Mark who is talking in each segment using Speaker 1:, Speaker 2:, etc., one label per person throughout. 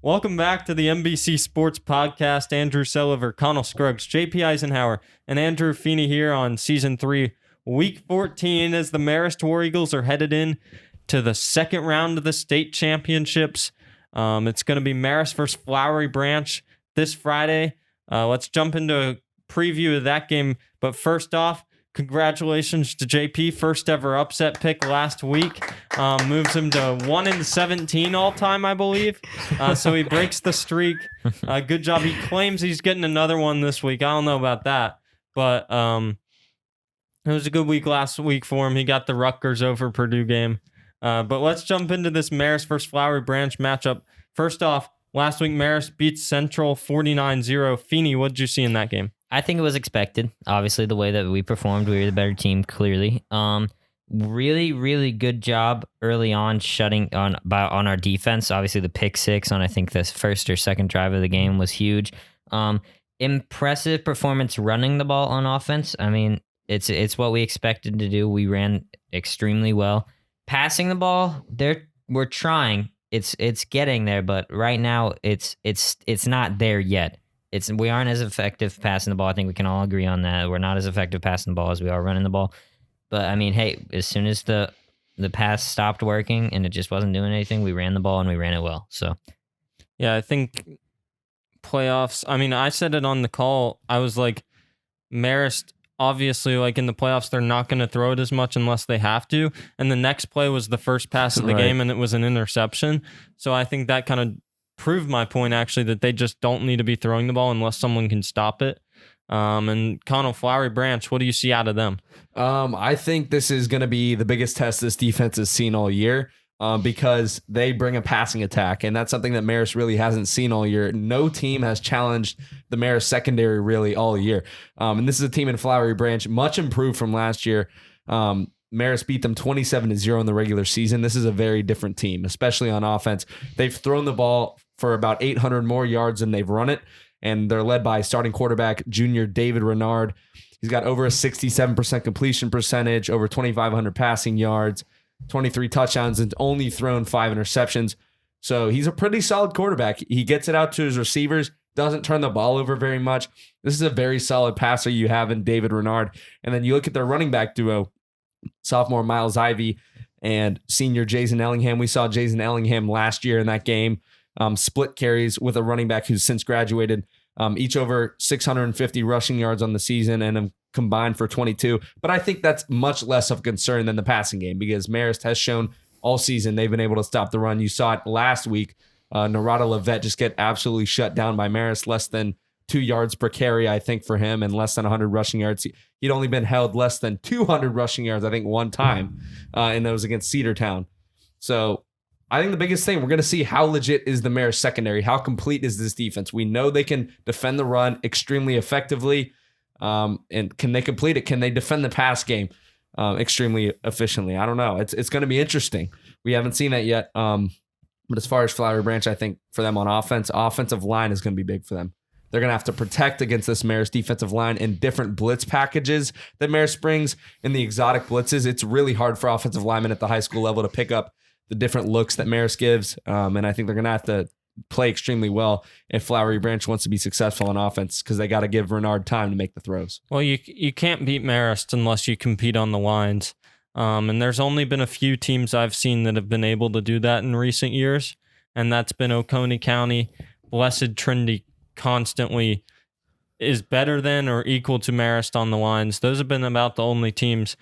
Speaker 1: Welcome back to the MBC Sports Podcast. Andrew Sullivan, Connell Scruggs, JP Eisenhower, and Andrew Feeney here on Season 3, Week 14, as the Marist War Eagles are headed in to the second round of the state championships. It's going to be Marist versus Flowery Branch this Friday. Let's jump into a preview of that game. But first off, congratulations to JP, first ever upset pick last week. Moves him to 1-17 all time, I believe. So he breaks the streak. Good job. He claims he's getting another one this week. I don't know about that, but it was a good week last week for him. He got the Rutgers over Purdue game. But let's jump into this Marist versus Flowery Branch matchup. First off, last week Marist beats Central 49-0. Feeney, what did you see in that game?
Speaker 2: I think it was expected. Obviously, the way that we performed, we were the better team, clearly. Really, really good job early on shutting on our defense. Obviously, the pick six on, I think, the first or second drive of the game was huge. Impressive performance running the ball on offense. I mean, it's what we expected to do. We ran extremely well. Passing the ball, we're trying. It's getting there, but right now it's not there yet. We aren't as effective passing the ball. I think we can all agree on that. We're not as effective passing the ball as we are running the ball. But I mean, hey, as soon as the pass stopped working and it just wasn't doing anything, we ran the ball and we ran it well. So,
Speaker 1: yeah, I think playoffs. I mean, I said it on the call. I was like, Marist, obviously, like in the playoffs, they're not going to throw it as much unless they have to. And the next play was the first pass of the game, and it was an interception. So I think that kind of proved my point, actually, that they just don't need to be throwing the ball unless someone can stop it. And Connell, Flowery Branch, what do you see out of them?
Speaker 3: I think this is going to be the biggest test this defense has seen all year, because they bring a passing attack, and that's something that Marist really hasn't seen all year. No team has challenged the Marist secondary really all year. And this is a team in Flowery Branch, much improved from last year. Marist beat them 27-0 in the regular season. This is a very different team, especially on offense. They've thrown the ball for about 800 more yards than they've run it, and they're led by starting quarterback junior David Renard. He's got over a 67% completion percentage, over 2,500 passing yards, 23 touchdowns, and only thrown 5 interceptions. So he's a pretty solid quarterback. He gets it out to his receivers, doesn't turn the ball over very much. This is a very solid passer you have in David Renard. And then you look at their running back duo, sophomore Miles Ivey and senior Jason Ellingham. We saw Jason Ellingham last year in that game. Split carries with a running back who's since graduated, each over 650 rushing yards on the season and combined for 22. But I think that's much less of a concern than the passing game, because Marist has shown all season they've been able to stop the run. You saw it last week. Narada Levet just get absolutely shut down by Marist, less than 2 yards per carry, I think, for him, and less than 100 rushing yards. He'd only been held less than 200 rushing yards, I think, one time, and that was against Cedartown. So I think the biggest thing, we're going to see how legit is the Marist secondary. How complete is this defense? We know they can defend the run extremely effectively. And can they complete it? Can they defend the pass game extremely efficiently? I don't know. It's going to be interesting. We haven't seen that yet. But as far as Flowery Branch, I think for them on offense, offensive line is going to be big for them. They're going to have to protect against this Marist defensive line in different blitz packages that Marist brings in the exotic blitzes. It's really hard for offensive linemen at the high school level to pick up the different looks that Marist gives. And I think they're going to have to play extremely well if Flowery Branch wants to be successful on offense, because they got to give Renard time to make the throws.
Speaker 1: Well, you can't beat Marist unless you compete on the lines. And there's only been a few teams I've seen that have been able to do that in recent years, and that's been Oconee County. Blessed Trinity constantly is better than or equal to Marist on the lines. Those have been about the only teams.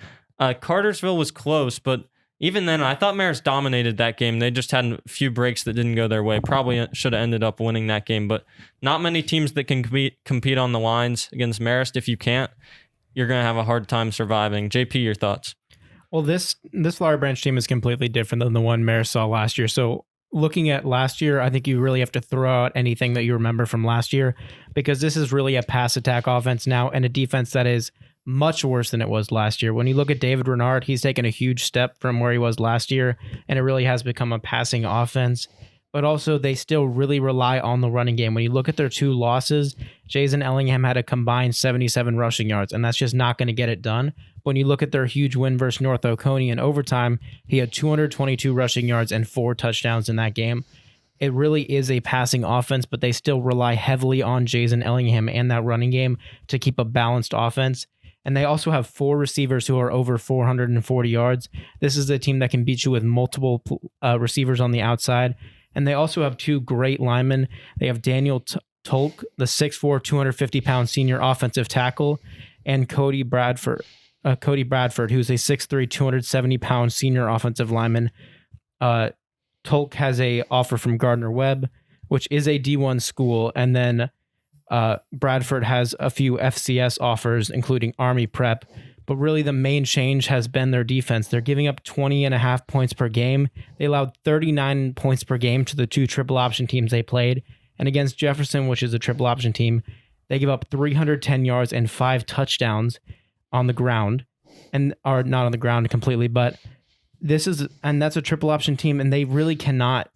Speaker 1: Cartersville was close, but even then, I thought Marist dominated that game. They just had a few breaks that didn't go their way. Probably should have ended up winning that game, but not many teams that can compete on the lines against Marist. If you can't, you're going to have a hard time surviving. JP, your thoughts?
Speaker 4: Well, this Flowery Branch team is completely different than the one Marist saw last year. So looking at last year, I think you really have to throw out anything that you remember from last year, because this is really a pass attack offense now and a defense that is much worse than it was last year. When you look at David Renard, he's taken a huge step from where he was last year, and it really has become a passing offense. But also, they still really rely on the running game. When you look at their 2 losses, Jason Ellingham had a combined 77 rushing yards, and that's just not going to get it done. When you look at their huge win versus North Oconee in overtime, he had 222 rushing yards and 4 touchdowns in that game. it really is a passing offense, but they still rely heavily on Jason Ellingham and that running game to keep a balanced offense. And they also have 4 receivers who are over 440 yards. This is a team that can beat you with multiple receivers on the outside. And they also have 2 great linemen. They have Daniel Tolk, the 6'4", 250-pound senior offensive tackle, and Cody Bradford, who's a 6'3", 270-pound senior offensive lineman. Tolk has a offer from Gardner-Webb, which is a D1 school, and then Bradford has a few FCS offers, including Army Prep. But really the main change has been their defense. They're giving up 20.5 points per game. They allowed 39 points per game to the 2 triple option teams they played. And against Jefferson, which is a triple option team, they give up 310 yards and 5 touchdowns on the ground, and are not on the ground completely, but that's a triple option team, and they really cannot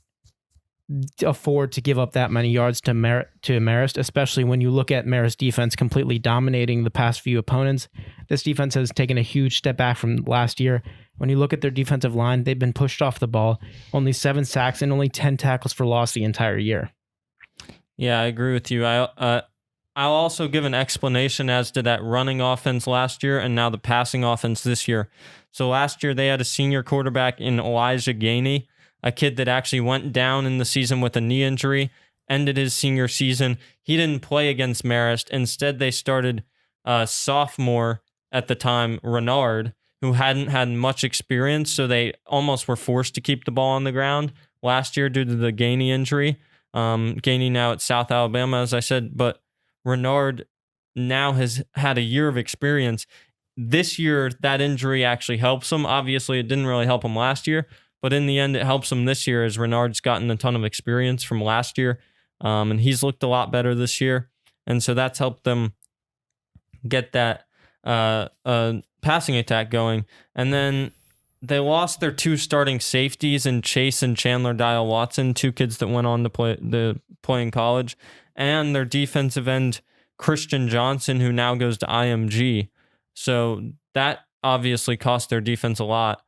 Speaker 4: afford to give up that many yards to Marist, especially when you look at Marist defense completely dominating the past few opponents. This defense has taken a huge step back from last year. When you look at their defensive line, they've been pushed off the ball, only 7 sacks and only 10 tackles for loss the entire year.
Speaker 1: Yeah, I agree with you. I'll also give an explanation as to that running offense last year and now the passing offense this year. So last year they had a senior quarterback in Elijah Gainey, a kid that actually went down in the season with a knee injury, ended his senior season. He didn't play against Marist. Instead, they started sophomore at the time, Renard, who hadn't had much experience, so they almost were forced to keep the ball on the ground last year due to the Gainey injury. Gainey now at South Alabama, as I said, but Renard now has had a year of experience. This year, that injury actually helps him. Obviously, it didn't really help him last year, but in the end, it helps him this year as Renard's gotten a ton of experience from last year, and he's looked a lot better this year. And so that's helped them get that passing attack going. And then they lost their 2 starting safeties in Chase and Chandler Dial Watson, 2 kids that went on to play in college, and their defensive end, Christian Johnson, who now goes to IMG. So that obviously cost their defense a lot.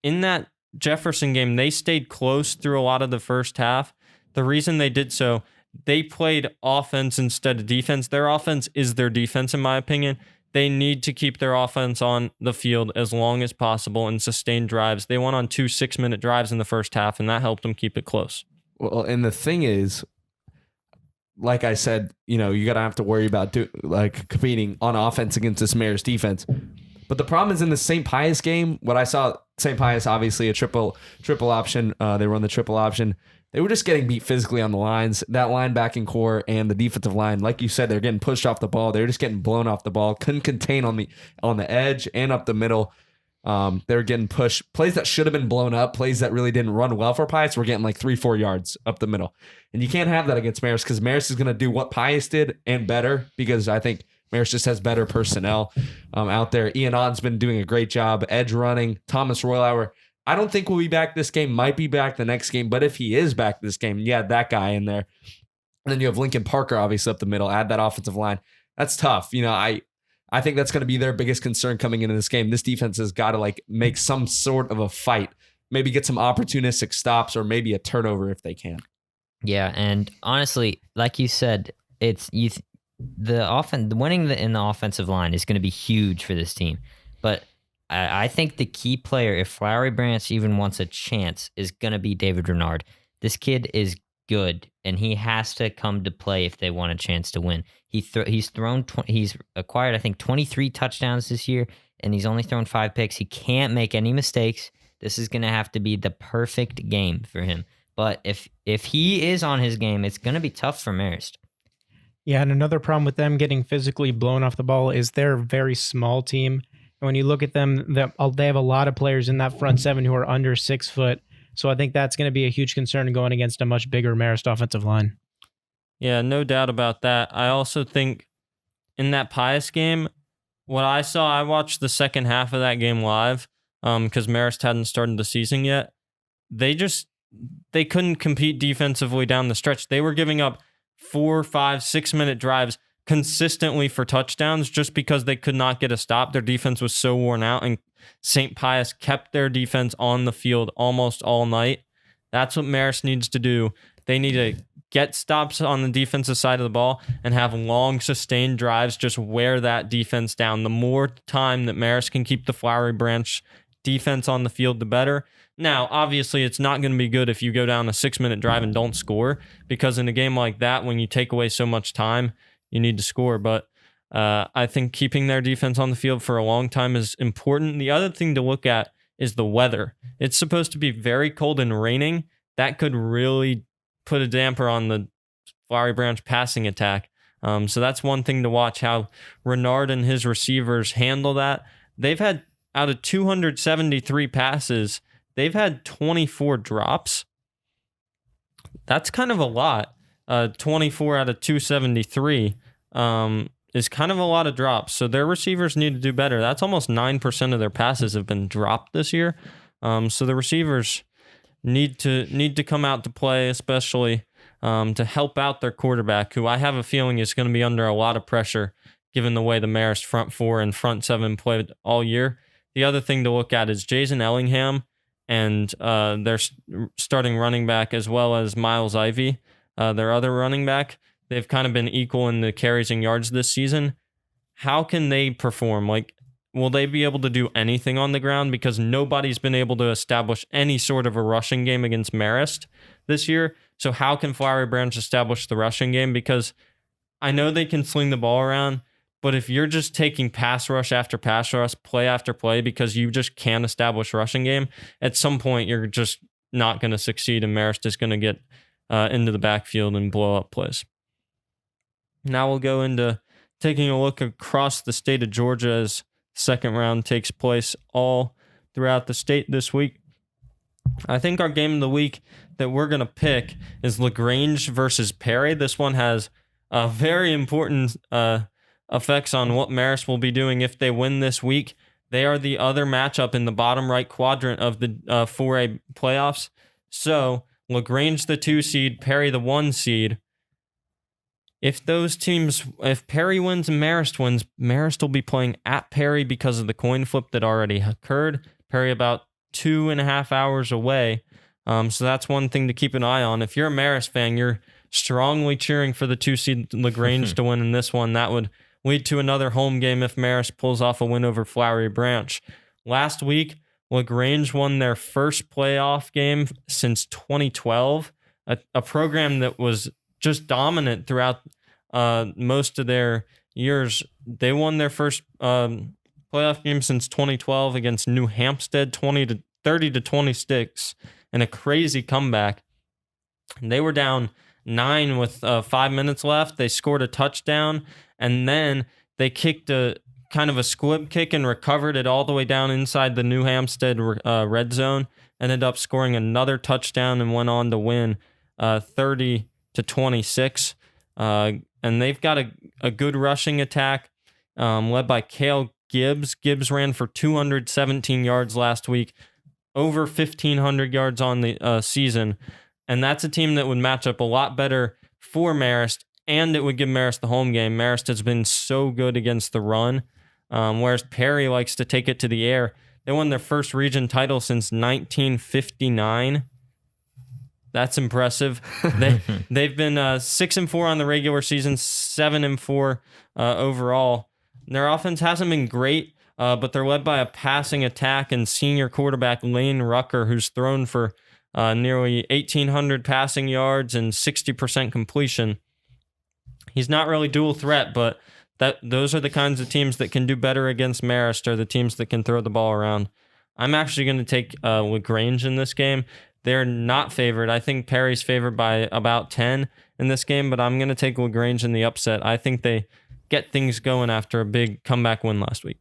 Speaker 1: In that Jefferson game, they stayed close through a lot of the first half. The reason they did so, they played offense instead of defense. Their offense is their defense, in my opinion. They need to keep their offense on the field as long as possible and sustain drives. They went on 2 6-minute drives in the first half, and that helped them keep it close.
Speaker 3: Well, and the thing is, like I said, you gotta have to worry about competing on offense against this Marist defense. But the problem is in the St. Pius game, what I saw, St. Pius, obviously a triple option. They run the triple option. They were just getting beat physically on the lines. That linebacking core and the defensive line, like you said, they're getting pushed off the ball. They're just getting blown off the ball. Couldn't contain on the edge and up the middle. They were getting pushed. Plays that should have been blown up, plays that really didn't run well for Pius, were getting like 3-4 yards up the middle. And you can't have that against Marist because Marist is going to do what Pius did and better, because I think Marist just has better personnel out there. Ian Odd's been doing a great job edge running. Thomas Roylower, I don't think will be back this game. Might be back the next game, but if he is back this game, you had that guy in there. And then you have Lincoln Parker obviously up the middle. Add that offensive line. That's tough. I think that's going to be their biggest concern coming into this game. This defense has got to make some sort of a fight. Maybe get some opportunistic stops or maybe a turnover if they can.
Speaker 2: Yeah, and honestly, like you said, winning in the offensive line is going to be huge for this team. But I think the key player, if Flowery Branch even wants a chance, is going to be David Renard. This kid is good, and he has to come to play if they want a chance to win. He's acquired, I think, 23 touchdowns this year, and he's only thrown 5 picks. He can't make any mistakes. This is going to have to be the perfect game for him. But if he is on his game, it's going to be tough for Marist.
Speaker 4: Yeah, and another problem with them getting physically blown off the ball is they're a very small team. And when you look at them, they have a lot of players in that front 7 who are under 6 foot. So I think that's going to be a huge concern going against a much bigger Marist offensive line.
Speaker 1: Yeah, no doubt about that. I also think in that Pius game, what I saw, I watched the second half of that game live because Marist hadn't started the season yet. They couldn't compete defensively down the stretch. They were giving up 4, 5, 6-minute drives consistently for touchdowns just because they could not get a stop. Their defense was so worn out, and St. Pius kept their defense on the field almost all night. That's what Marist needs to do. They need to get stops on the defensive side of the ball and have long, sustained drives, just wear that defense down. The more time that Marist can keep the Flowery Branch defense on the field, the better. Now, obviously, it's not going to be good if you go down a 6-minute drive and don't score, because in a game like that, when you take away so much time, you need to score. But I think keeping their defense on the field for a long time is important. The other thing to look at is the weather. It's supposed to be very cold and raining. That could really put a damper on the Flowery Branch passing attack. So that's one thing to watch, how Renard and his receivers handle that. They've had, out of 273 passes, they've had 24 drops. That's kind of a lot. 24 out of 273 is kind of a lot of drops. So their receivers need to do better. That's almost 9% of their passes have been dropped this year. So the receivers need to come out to play, especially to help out their quarterback, who I have a feeling is going to be under a lot of pressure given the way the Marist front four and front seven played all year. The other thing to look at is Jason Ellingham and their starting running back, as well as Miles Ivy, their other running back. They've kind of been equal in the carries and yards this season. How can they perform? Like, will they be able to do anything on the ground? Because nobody's been able to establish any sort of a rushing game against Marist this year. So how can Flowery Branch establish the rushing game? Because I know they can sling the ball around, but if you're just taking pass rush after pass rush, play after play, because you just can't establish rushing game, at some point you're just not going to succeed, and Marist is going to get into the backfield and blow up plays. Now we'll go into taking a look across the state of Georgia as second round takes place all throughout the state this week. I think our game of the week that we're going to pick is LaGrange versus Perry. This one has very important effects on what Marist will be doing if they win this week. They are the other matchup in the bottom right quadrant of the 4A playoffs. So LaGrange the 2 seed, Perry the 1 seed. If Perry wins and Marist wins, Marist will be playing at Perry because of the coin flip that already occurred. Perry about 2.5 hours away. So that's one thing to keep an eye on. If you're a Marist fan, you're strongly cheering for the 2 seed LaGrange to win in this one. That would lead to another home game if Marist pulls off a win over Flowery Branch. Last week, LaGrange won their first playoff game since 2012, a program that was just dominant throughout most of their years. They won their first playoff game since 2012 against New Hampstead, 30-26, in a crazy comeback. And they were down 9 with 5 minutes left. They scored a touchdown, and then they kicked a kind of a squib kick and recovered it all the way down inside the New Hampstead red zone. Ended up scoring another touchdown and went on to win 30-26. And they've got a good rushing attack led by Cale Gibbs. Gibbs ran for 217 yards last week, over 1,500 yards on the season. And that's a team that would match up a lot better for Marist, and it would give Marist the home game. Marist has been so good against the run, whereas Perry likes to take it to the air. They won their first region title since 1959. That's impressive. They've been 6-4 on the regular season, 7-4 overall. Their offense hasn't been great, but they're led by a passing attack and senior quarterback Lane Rucker, who's thrown for nearly 1,800 passing yards and 60% completion. He's not really dual threat, but those are the kinds of teams that can do better against Marist, are the teams that can throw the ball around. I'm actually going to take LaGrange in this game. They're not favored. I think Perry's favored by about 10 in this game, but I'm going to take LaGrange in the upset. I think they get things going after a big comeback win last week.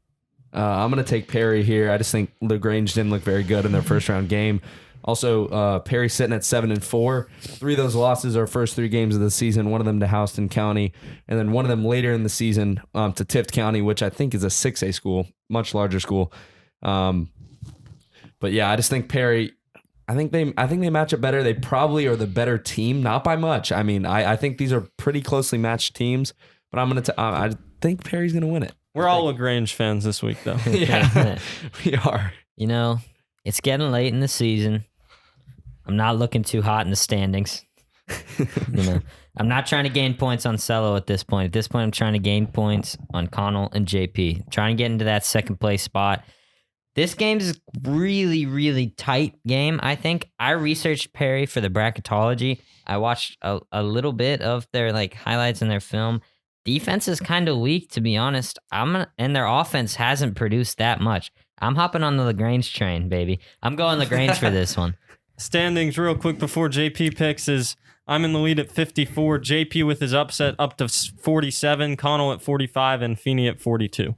Speaker 3: I'm going to take Perry here. I just think LaGrange didn't look very good in their first round game. Also, Perry's sitting at 7-4. 3 of those losses are first 3 games of the season, one of them to Houston County, and then one of them later in the season to Tift County, which I think is a 6A school, much larger school. But yeah, I just think Perry, I think they match up better. They probably are the better team, not by much. I mean, I think these are pretty closely matched teams, but I think Perry's gonna win it.
Speaker 1: We're all LaGrange fans this week, though.
Speaker 3: Yeah, we are.
Speaker 2: You know, it's getting late in the season. I'm not looking too hot in the standings. I'm not trying to gain points on Cello at this point. At this point, I'm trying to gain points on Connell and JP. I'm trying to get into that second place spot. This game is really, really tight game, I think. I researched Perry for the bracketology. I watched a little bit of their highlights in their film. Defense is kind of weak, to be honest. And their offense hasn't produced that much. I'm hopping on the LaGrange train, baby. I'm going LaGrange for this one.
Speaker 1: Standings real quick before JP picks is I'm in the lead at 54. JP with his upset up to 47. Connell at 45 and Feeney at 42.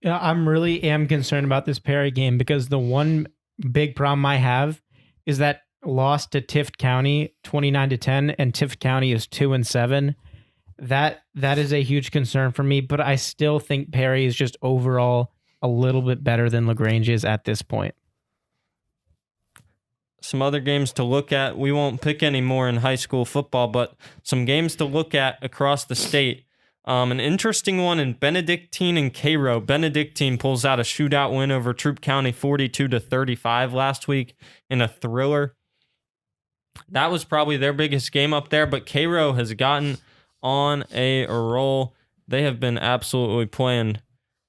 Speaker 4: Yeah, I'm really am concerned about this Perry game because the one big problem I have is that loss to Tift County 29-10 and Tift County is 2-7. That is a huge concern for me, but I still think Perry is just overall a little bit better than LaGrange is at this point.
Speaker 1: Some other games to look at. We won't pick any more in high school football, but some games to look at across the state. An interesting one in Benedictine and Cairo. Benedictine pulls out a shootout win over Troup County 42-35 last week in a thriller. That was probably their biggest game up there, but Cairo has gotten on a roll. They have been absolutely playing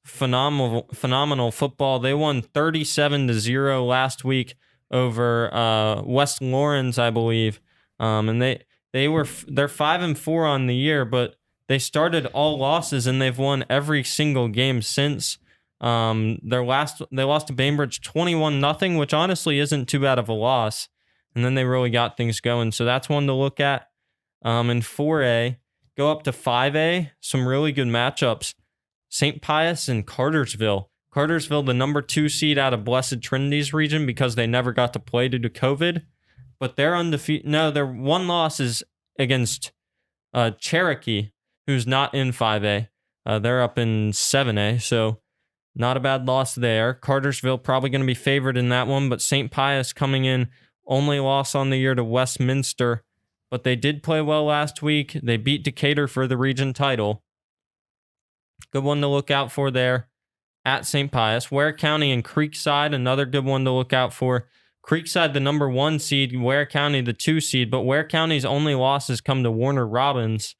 Speaker 1: phenomenal football. They won 37-0 last week over West Lawrence, I believe. And they're 5-4 on the year, but they started all losses and they've won every single game since. They lost to Bainbridge 21-0, which honestly isn't too bad of a loss. And then they really got things going. So that's one to look at. In 4A, go up to 5A, some really good matchups. St. Pius and Cartersville. Cartersville, the number 2 seed out of Blessed Trinity's region because they never got to play due to COVID. But they're undefeated. No, their one loss is against Cherokee, who's not in 5A. They're up in 7A, so not a bad loss there. Cartersville probably going to be favored in that one, but St. Pius coming in, only loss on the year to Westminster. But they did play well last week. They beat Decatur for the region title. Good one to look out for there at St. Pius. Ware County and Creekside, another good one to look out for. Creekside, the number 1 seed, Ware County, the 2 seed, but Ware County's only losses come to Warner Robins.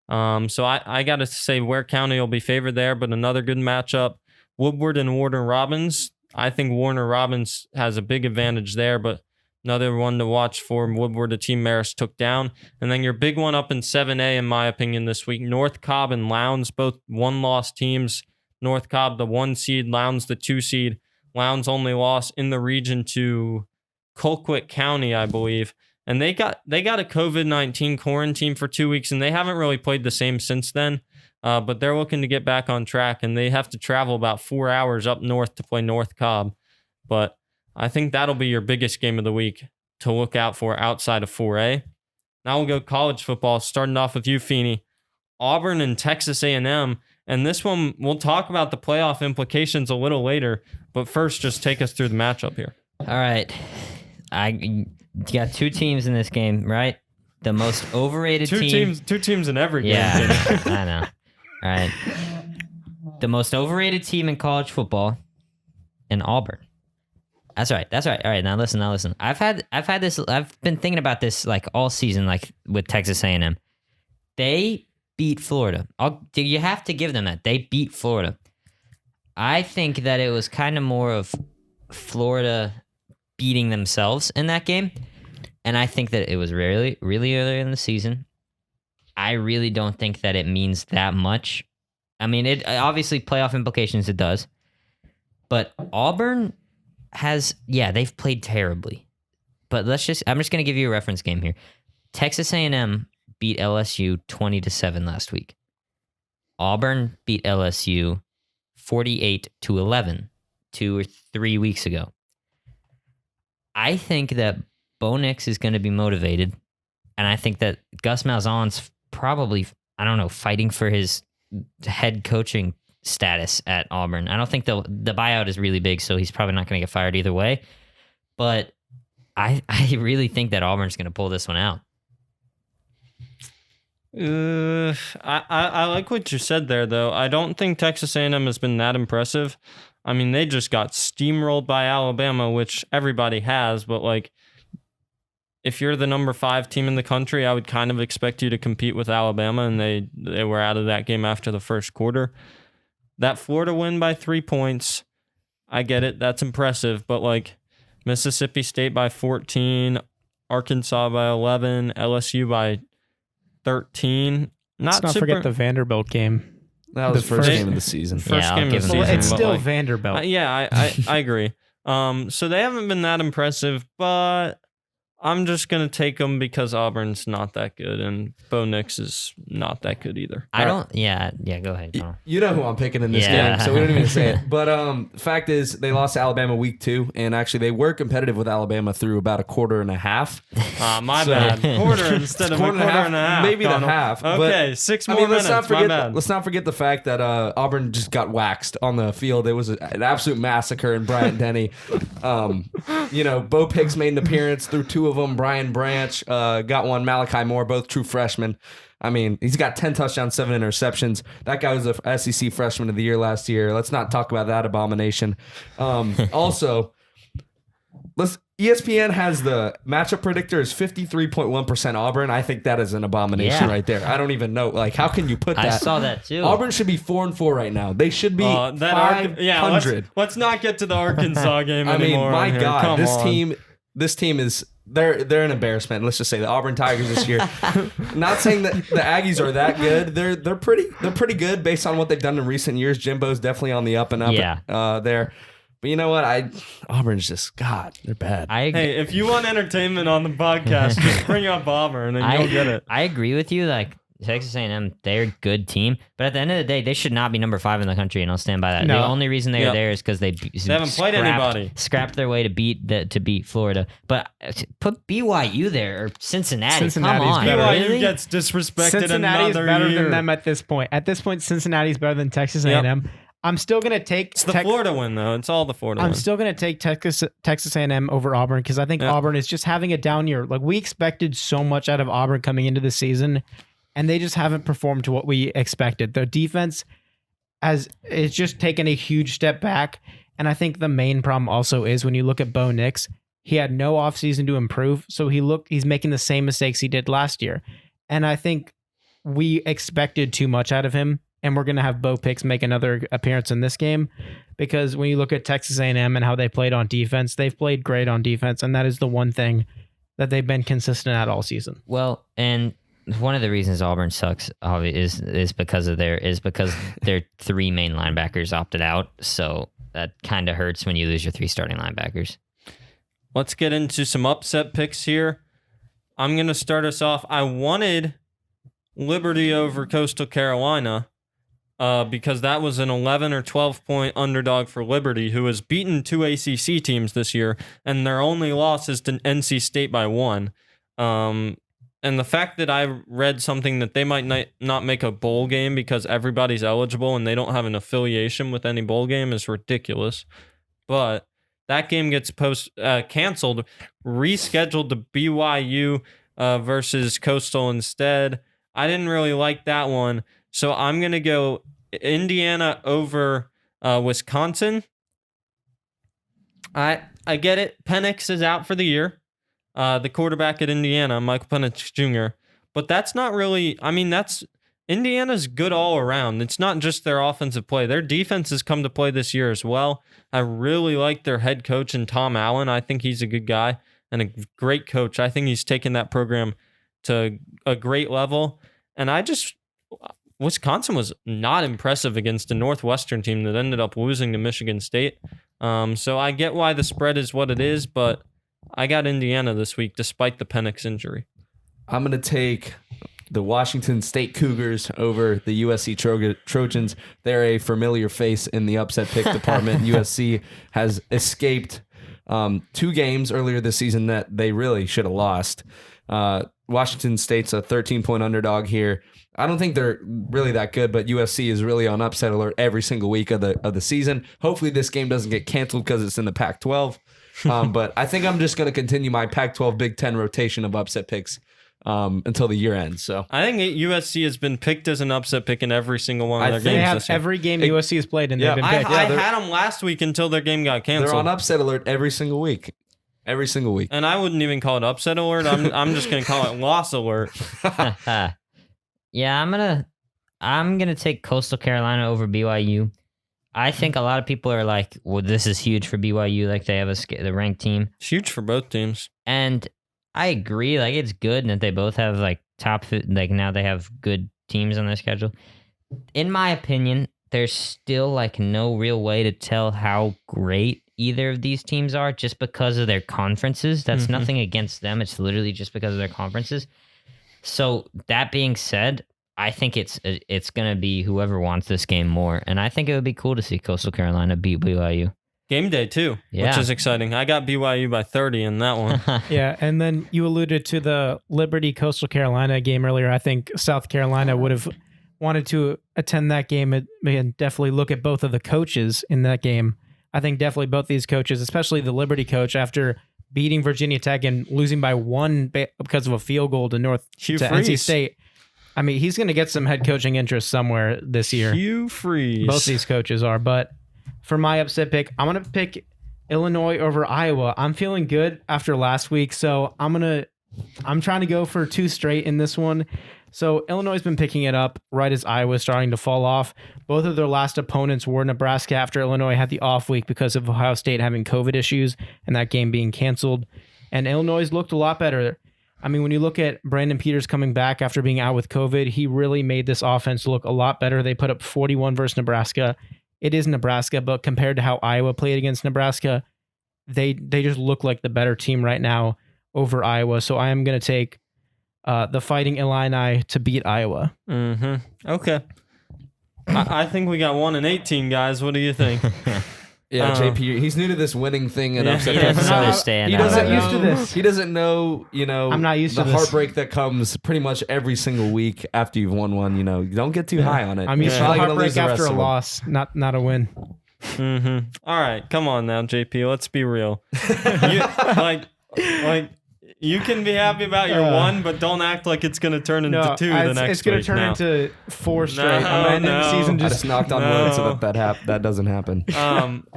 Speaker 1: So I got to say Ware County will be favored there, but another good matchup. Woodward and Warner Robins. I think Warner Robins has a big advantage there, but another one to watch for. Woodward, a team Marist took down. And then your big one up in 7A, in my opinion, this week. North Cobb and Lowndes, both one-loss teams. North Cobb, the 1 seed. Lowndes, the 2 seed. Lowndes only lost in the region to Colquitt County, I believe. And they got a COVID-19 quarantine for 2 weeks, and they haven't really played the same since then. But they're looking to get back on track, and they have to travel about 4 hours up north to play North Cobb. But I think that'll be your biggest game of the week to look out for outside of 4A. Now we'll go college football, starting off with you, Feeney. Auburn and Texas A&M. And this one, we'll talk about the playoff implications a little later. But first, just take us through the matchup here.
Speaker 2: All right. You got 2 teams in this game, right? The most overrated team.
Speaker 1: Two teams in every game.
Speaker 2: Yeah, I know. All right. The most overrated team in college football in Auburn. That's right. All right, now listen. I've been thinking about this all season, with Texas A&M. They beat Florida. You have to give them that. They beat Florida. I think that it was kind of more of Florida beating themselves in that game. And I think that it was really, really early in the season. I really don't think that it means that much. I mean, it obviously playoff implications it does. But Auburn they've played terribly. But I'm just going to give you a reference game here. Texas A&M beat LSU 20-7 last week. Auburn beat LSU 48-11 2 or 3 weeks ago. I think that Bo Nix is going to be motivated, and I think that Gus Malzahn's probably, fighting for his head coaching status at Auburn. I don't think the buyout is really big, so he's probably not going to get fired either way. But I really think that Auburn's going to pull this one out.
Speaker 1: I like what you said there, though. I don't think Texas A&M has been that impressive. I mean, they just got steamrolled by Alabama, which everybody has, but if you're the number 5 team in the country, I would kind of expect you to compete with Alabama, and they were out of that game after the first quarter. That Florida win by 3 points, I get it. That's impressive, but like Mississippi State by 14, Arkansas by 11, LSU by 13.
Speaker 4: Let's not forget the Vanderbilt game.
Speaker 3: That was
Speaker 4: The
Speaker 3: the first
Speaker 4: first-
Speaker 3: game of the season.
Speaker 1: First
Speaker 2: Yeah,
Speaker 1: game
Speaker 2: I'll
Speaker 1: of the
Speaker 2: give them
Speaker 1: season.
Speaker 2: that.
Speaker 4: It's
Speaker 1: but,
Speaker 4: still
Speaker 1: like,
Speaker 4: Vanderbilt.
Speaker 1: I agree. So they haven't been that impressive, but I'm just going to take them because Auburn's not that good and Bo Nix is not that good either.
Speaker 2: I don't. Yeah. Go ahead.
Speaker 3: Y-
Speaker 2: Connell.
Speaker 3: You know who I'm picking in this
Speaker 2: Yeah.
Speaker 3: game, so we don't even say it. But fact is, they lost to Alabama week 2, and actually they were competitive with Alabama through about a quarter and a half.
Speaker 1: My
Speaker 3: So-
Speaker 1: bad. Quarter instead of a quarter and a half.
Speaker 3: maybe the
Speaker 1: Connell.
Speaker 3: half. but-
Speaker 1: Okay, 6
Speaker 3: I
Speaker 1: more
Speaker 3: mean,
Speaker 1: minutes. My bad.
Speaker 3: let's not forget the fact that Auburn just got waxed on the field. It was an absolute massacre in Bryant Denny. Bo Picks made an appearance through 2 of them. Brian Branch got one. Malachi Moore, both true freshmen. I mean, he's got 10 touchdowns, 7 interceptions. That guy was a SEC Freshman of the Year last year. Let's not talk about that abomination. Also, ESPN has the matchup predictor is 53.1% Auburn. I think that is an abomination
Speaker 2: Yeah.
Speaker 3: right there. I don't even know. Like, how can you put that?
Speaker 2: I saw that too.
Speaker 3: Auburn should be 4-4 right now. They should be 500.
Speaker 1: Let's not get to the Arkansas game
Speaker 3: I mean,
Speaker 1: anymore.
Speaker 3: my
Speaker 1: on here.
Speaker 3: God,
Speaker 1: Come on.
Speaker 3: this team is they're an embarrassment. Let's just say the Auburn Tigers this year. Not saying that the Aggies are that good. They're pretty good based on what they've done in recent years. Jimbo's definitely on the up and up.
Speaker 2: Yeah.
Speaker 3: There. But you know what? Auburn's just they're bad.
Speaker 1: Hey, if you want entertainment on the podcast, just bring up Auburn and you'll get it.
Speaker 2: I agree with you. Like Texas A&M, they're a good team, but at the end of the day, they should not be number 5 in the country, and I'll stand by that.
Speaker 4: No.
Speaker 2: The only reason they're
Speaker 1: Yep.
Speaker 2: there is because they
Speaker 1: haven't played anybody.
Speaker 2: scrapped their way to beat Florida. But put BYU there or Cincinnati.
Speaker 4: Cincinnati's
Speaker 2: Come on,
Speaker 4: better.
Speaker 1: BYU
Speaker 2: really?
Speaker 1: gets disrespected
Speaker 4: Cincinnati is
Speaker 1: another
Speaker 4: better
Speaker 1: year.
Speaker 4: than them at this point. At this point, Cincinnati's better than Texas
Speaker 1: Yep.
Speaker 4: A&M. I'm still gonna take.
Speaker 1: It's the Florida win, though. It's all the Florida
Speaker 4: I'm
Speaker 1: win.
Speaker 4: still gonna take Texas A&M over Auburn because I think
Speaker 1: Yeah.
Speaker 4: Auburn is just having a down year. Like we expected so much out of Auburn coming into the season, and they just haven't performed to what we expected. Their defense it's just taken a huge step back, and I think the main problem also is when you look at Bo Nix, he had no offseason to improve, so he's making the same mistakes he did last year, and I think we expected too much out of him. And we're going to have Bo Picks make another appearance in this game because when you look at Texas A&M and how they played on defense, they've played great on defense, and that is the one thing that they've been consistent at all season.
Speaker 2: Well, and one of the reasons Auburn sucks is because their 3 main linebackers opted out. So that kind of hurts when you lose your 3 starting linebackers.
Speaker 1: Let's get into some upset picks here. I'm going to start us off. I wanted Liberty over Coastal Carolina because that was an 11 or 12 point underdog for Liberty, who has beaten 2 ACC teams this year, and their only loss is to NC State by 1. And the fact that I read something that they might not make a bowl game because everybody's eligible and they don't have an affiliation with any bowl game is ridiculous. But that game gets canceled, rescheduled to BYU versus Coastal instead. I didn't really like that one, so I'm going to go Indiana over Wisconsin. I get it. Penix is out for the year. The quarterback at Indiana, Michael Penix Jr. But that's not really, that's Indiana's good all around. It's not just their offensive play. Their defense has come to play this year as well. I really like their head coach and Tom Allen. I think he's a good guy and a great coach. I think he's taken that program to a great level. And Wisconsin was not impressive against a Northwestern team that ended up losing to Michigan State. So I get why the spread is what it is, but I got Indiana this week despite the Penix injury.
Speaker 3: I'm going to take the Washington State Cougars over the USC Trojans. They're a familiar face in the upset pick department. USC has escaped 2 games earlier this season that they really should have lost. Washington State's a 13-point underdog here. I don't think they're really that good, but USC is really on upset alert every single week of the season. Hopefully this game doesn't get canceled because it's in the Pac-12. But I think I'm just going to continue my Pac-12 Big Ten rotation of upset picks until the year ends. So
Speaker 1: I think USC has been picked as an upset pick in every single one of their
Speaker 4: They
Speaker 1: games
Speaker 4: have
Speaker 1: this year.
Speaker 4: every game USC has played and
Speaker 3: Yeah,
Speaker 4: they've been
Speaker 1: I
Speaker 4: picked.
Speaker 1: had them last week until their game got canceled.
Speaker 3: they're on upset alert every single week. every single week.
Speaker 1: And I wouldn't even call it upset alert. I'm just going to call it loss alert.
Speaker 2: Yeah, I'm gonna take Coastal Carolina over BYU. I think a lot of people are like, well, this is huge for BYU. Like they have the ranked team.
Speaker 1: It's huge for both teams.
Speaker 2: And I agree. Like it's good that they both have like like now they have good teams on their schedule. In my opinion, there's still like no real way to tell how great either of these teams are just because of their conferences. That's nothing against them. It's literally just because of their conferences. So that being said, I think it's going to be whoever wants this game more. And I think it would be cool to see Coastal Carolina beat BYU.
Speaker 1: Game day, too, which is exciting. I got BYU by 30 in that one.
Speaker 4: Yeah, and then you alluded to the Liberty Coastal Carolina game earlier. I think South Carolina would have wanted to attend that game and definitely look at both of the coaches in that game. I think definitely both these coaches, especially the Liberty coach, after beating Virginia Tech and losing by 1 because of a field goal to NC State. I mean, he's going to get some head coaching interest somewhere this year.
Speaker 1: Hugh Freeze.
Speaker 4: Both these coaches are. But for my upset pick, I'm going to pick Illinois over Iowa. I'm feeling good after last week, so I'm trying to go for 2 straight in this one. So Illinois has been picking it up right as Iowa is starting to fall off. Both of their last opponents were Nebraska after Illinois had the off week because of Ohio State having COVID issues and that game being canceled. And Illinois looked a lot better. I mean, when you look at Brandon Peters coming back after being out with COVID, he really made this offense look a lot better. They put up 41 versus Nebraska. It is Nebraska, but compared to how Iowa played against Nebraska, they just look like the better team right now over Iowa. So I am going to take the Fighting Illini to beat Iowa.
Speaker 1: Okay. I think we got 1-18, guys. What do you think?
Speaker 3: Yeah, JP, he's new to this winning thing and upset.
Speaker 2: He doesn't understand.
Speaker 3: He
Speaker 4: I'm
Speaker 3: doesn't
Speaker 4: not used to this.
Speaker 3: He doesn't know,
Speaker 4: I'm not used
Speaker 3: the
Speaker 4: to this.
Speaker 3: heartbreak that comes pretty much every single week after you've won one. You don't get too high on it.
Speaker 4: I'm used to
Speaker 3: Probably gonna
Speaker 4: heartbreak
Speaker 3: lose the rest
Speaker 4: after a
Speaker 3: of them.
Speaker 4: loss, not a win.
Speaker 1: All right, come on now, JP. Let's be real. You can be happy about your 1, but don't act like it's going to turn into 2 the next week.
Speaker 4: It's going to turn into 4 straight. I'm ending the season
Speaker 3: I just knocked on wood so that doesn't happen.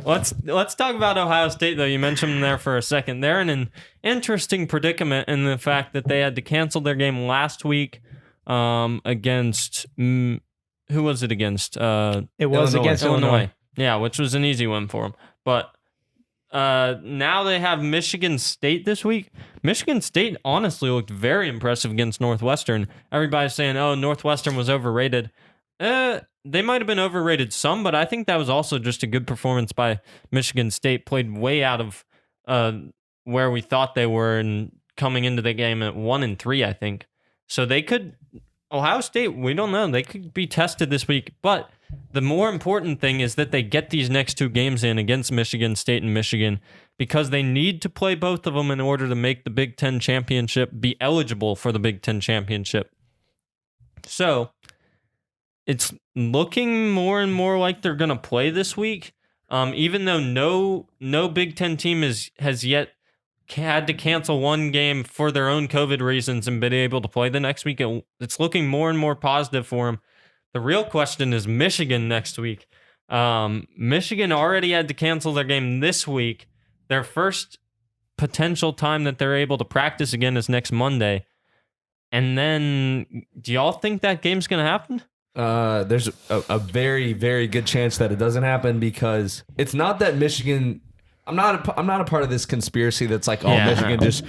Speaker 1: Let's talk about Ohio State, though. You mentioned them there for a second. They're in an interesting predicament in the fact that they had to cancel their game last week against who was it against?
Speaker 4: It was against Illinois.
Speaker 1: Yeah, which was an easy one for them. But now they have Michigan State this week. Michigan State honestly looked very impressive against Northwestern. Everybody's saying, oh, Northwestern was overrated. They might have been overrated some, but I think that was also just a good performance by Michigan State. Played way out of where we thought they were and coming into the game at 1-3, I think. So they could, Ohio State, we don't know. They could be tested this week, but the more important thing is that they get these next 2 games in against Michigan State and Michigan because they need to play both of them in order to make the Big Ten Championship, be eligible for the Big Ten Championship. So it's looking more and more like they're going to play this week, even though no Big Ten team has yet had to cancel 1 game for their own COVID reasons and been able to play the next week. It's looking more and more positive for them. The real question is Michigan next week. Michigan already had to cancel their game this week. Their first potential time that they're able to practice again is next Monday. And then, do y'all think that game's going to happen?
Speaker 3: There's a very, very good chance that it doesn't happen because it's not that Michigan. I'm not a part of this conspiracy that's like, Michigan just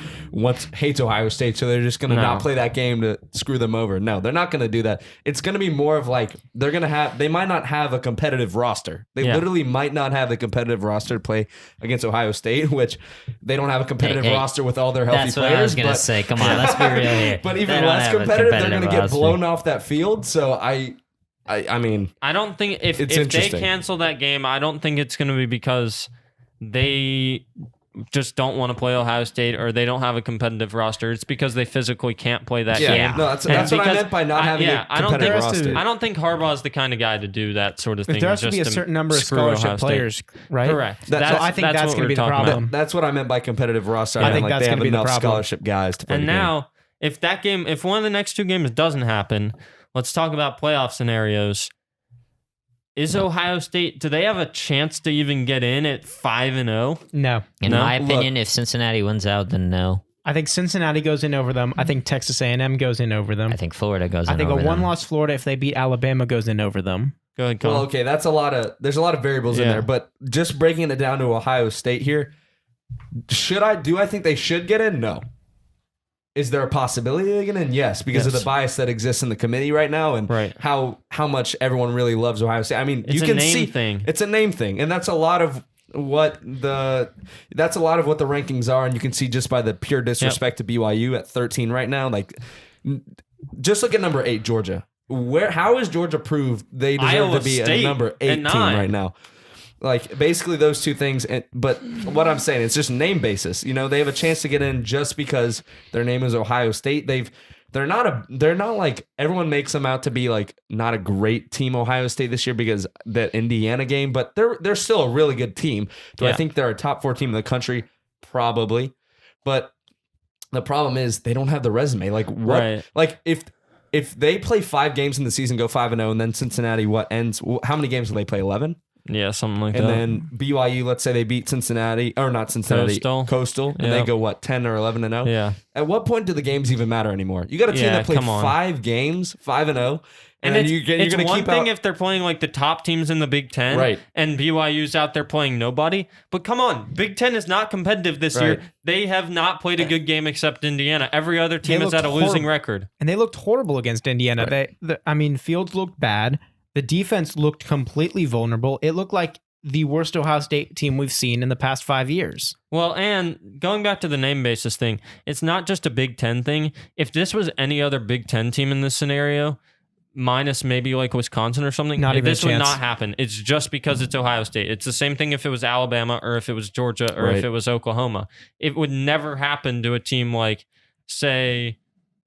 Speaker 3: hates Ohio State, so they're just going to not play that game to screw them over. No, they're not going to do that. It's going to be more of like they might not have a competitive roster. They literally might not have the competitive roster to play against Ohio State, which they don't have a competitive roster with all their healthy
Speaker 2: that's
Speaker 3: players.
Speaker 2: What I was going to say. Come on, let's be real here.
Speaker 3: But even less competitive, they're going to get blown off that field. So I mean,
Speaker 1: I don't think if they cancel that game, I don't think it's going to be because they just don't want to play Ohio State or they don't have a competitive roster. It's because they physically can't play that game.
Speaker 3: No, that's what I meant by not having a competitive roster.
Speaker 1: I don't think Harbaugh is the kind of guy to do that sort of thing.
Speaker 4: There has to be a certain number of scholarship players, right?
Speaker 1: Correct.
Speaker 4: So I think that's going to be the problem.
Speaker 3: That's what I meant by competitive roster.
Speaker 4: I think that's
Speaker 3: they
Speaker 4: going
Speaker 3: have
Speaker 4: to be the
Speaker 3: enough
Speaker 4: problem.
Speaker 3: scholarship guys to play
Speaker 1: And
Speaker 3: the game.
Speaker 1: now, if one of the next 2 games doesn't happen, let's talk about playoff scenarios. Is Ohio State, do they have a chance to even get in at 5-0?
Speaker 4: No.
Speaker 2: In
Speaker 1: No?
Speaker 2: my opinion, if Cincinnati wins out, then no.
Speaker 4: I think Cincinnati goes in over them. I think Texas A&M goes in over them.
Speaker 2: I think Florida goes in
Speaker 4: I think
Speaker 2: over
Speaker 4: a
Speaker 2: them.
Speaker 4: one-loss Florida, if they beat Alabama, goes in over them.
Speaker 1: Go ahead, Colin.
Speaker 3: Well, okay, there's a lot of variables in
Speaker 1: Yeah.
Speaker 3: there, but just breaking it down to Ohio State here, do I think they should get in? No. Is there a possibility they get in? Yes, because of
Speaker 1: Yes.
Speaker 3: the bias that exists in the committee right now and
Speaker 1: Right.
Speaker 3: how much everyone really loves Ohio State. I mean,
Speaker 1: It's
Speaker 3: you
Speaker 1: a
Speaker 3: can
Speaker 1: name
Speaker 3: see
Speaker 1: thing.
Speaker 3: it's a name thing, and that's a lot of what the rankings are, and you can see just by the pure disrespect to BYU at 13 right now. Like, just look at number 8, Georgia. How is Georgia proved they deserve
Speaker 1: Iowa
Speaker 3: to be a
Speaker 1: State
Speaker 3: number 8
Speaker 1: at
Speaker 3: team
Speaker 1: 9.
Speaker 3: right now? Like, basically those two things. But what I'm saying, it's just name basis. You know, they have a chance to get in just because their name is Ohio State. They're not like everyone makes them out to be like not a great team, Ohio State, this year because that Indiana game, but they're still a really good team. Do I
Speaker 1: Yeah.
Speaker 3: think they're a top 4 team in the country? Probably. But the problem is they don't have the resume. Like what?
Speaker 1: Right.
Speaker 3: Like if they play 5 games in the season, go 5-0, and then Cincinnati ends? How many games do they play? 11.
Speaker 1: Yeah, something like
Speaker 3: And
Speaker 1: that.
Speaker 3: then BYU, let's say they beat Cincinnati, or not Cincinnati, Coastal, and
Speaker 1: Yeah.
Speaker 3: they go what, 10 or 11-0?
Speaker 1: Yeah.
Speaker 3: At what point do the games even matter anymore? You got a team
Speaker 1: Yeah,
Speaker 3: that played
Speaker 1: come on.
Speaker 3: 5 games, 5-0,
Speaker 1: And
Speaker 3: then
Speaker 1: it's,
Speaker 3: you're
Speaker 1: it's
Speaker 3: going to
Speaker 1: one
Speaker 3: keep
Speaker 1: thing
Speaker 3: out.
Speaker 1: if they're playing like the top teams in the Big Ten,
Speaker 3: Right.
Speaker 1: and BYU's out there playing nobody. But come on, Big Ten is not competitive this
Speaker 3: Right.
Speaker 1: year. They have not played a good game except Indiana. Every other team is
Speaker 4: looked
Speaker 1: at a losing
Speaker 4: horrible.
Speaker 1: record.
Speaker 4: And they looked horrible against Indiana. Fields looked bad. The defense looked completely vulnerable. It looked like the worst Ohio State team we've seen in the past 5 years.
Speaker 1: Well, and going back to the name basis thing, it's not just a Big Ten thing. If this was any other Big Ten team in this scenario, minus maybe like Wisconsin or something,
Speaker 4: Not even a
Speaker 1: this would
Speaker 4: chance.
Speaker 1: not happen. It's just because it's Ohio State. It's the same thing if it was Alabama or if it was Georgia or if
Speaker 3: Right.
Speaker 1: it was Oklahoma. It would never happen to a team like, say,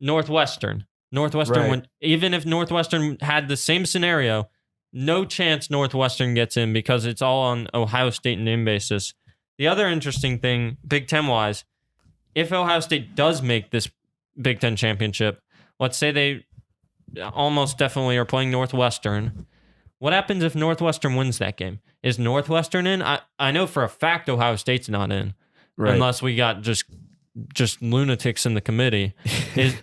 Speaker 1: Northwestern. Northwestern,
Speaker 3: Right.
Speaker 1: even if Northwestern had the same scenario, no chance Northwestern gets in because it's all on Ohio State name basis. The other interesting thing, Big Ten wise, if Ohio State does make this Big Ten championship, let's say they almost definitely are playing Northwestern. What happens if Northwestern wins that game? Is Northwestern in? I know for a fact Ohio State's not in,
Speaker 3: Right.
Speaker 1: unless we got just lunatics in the committee.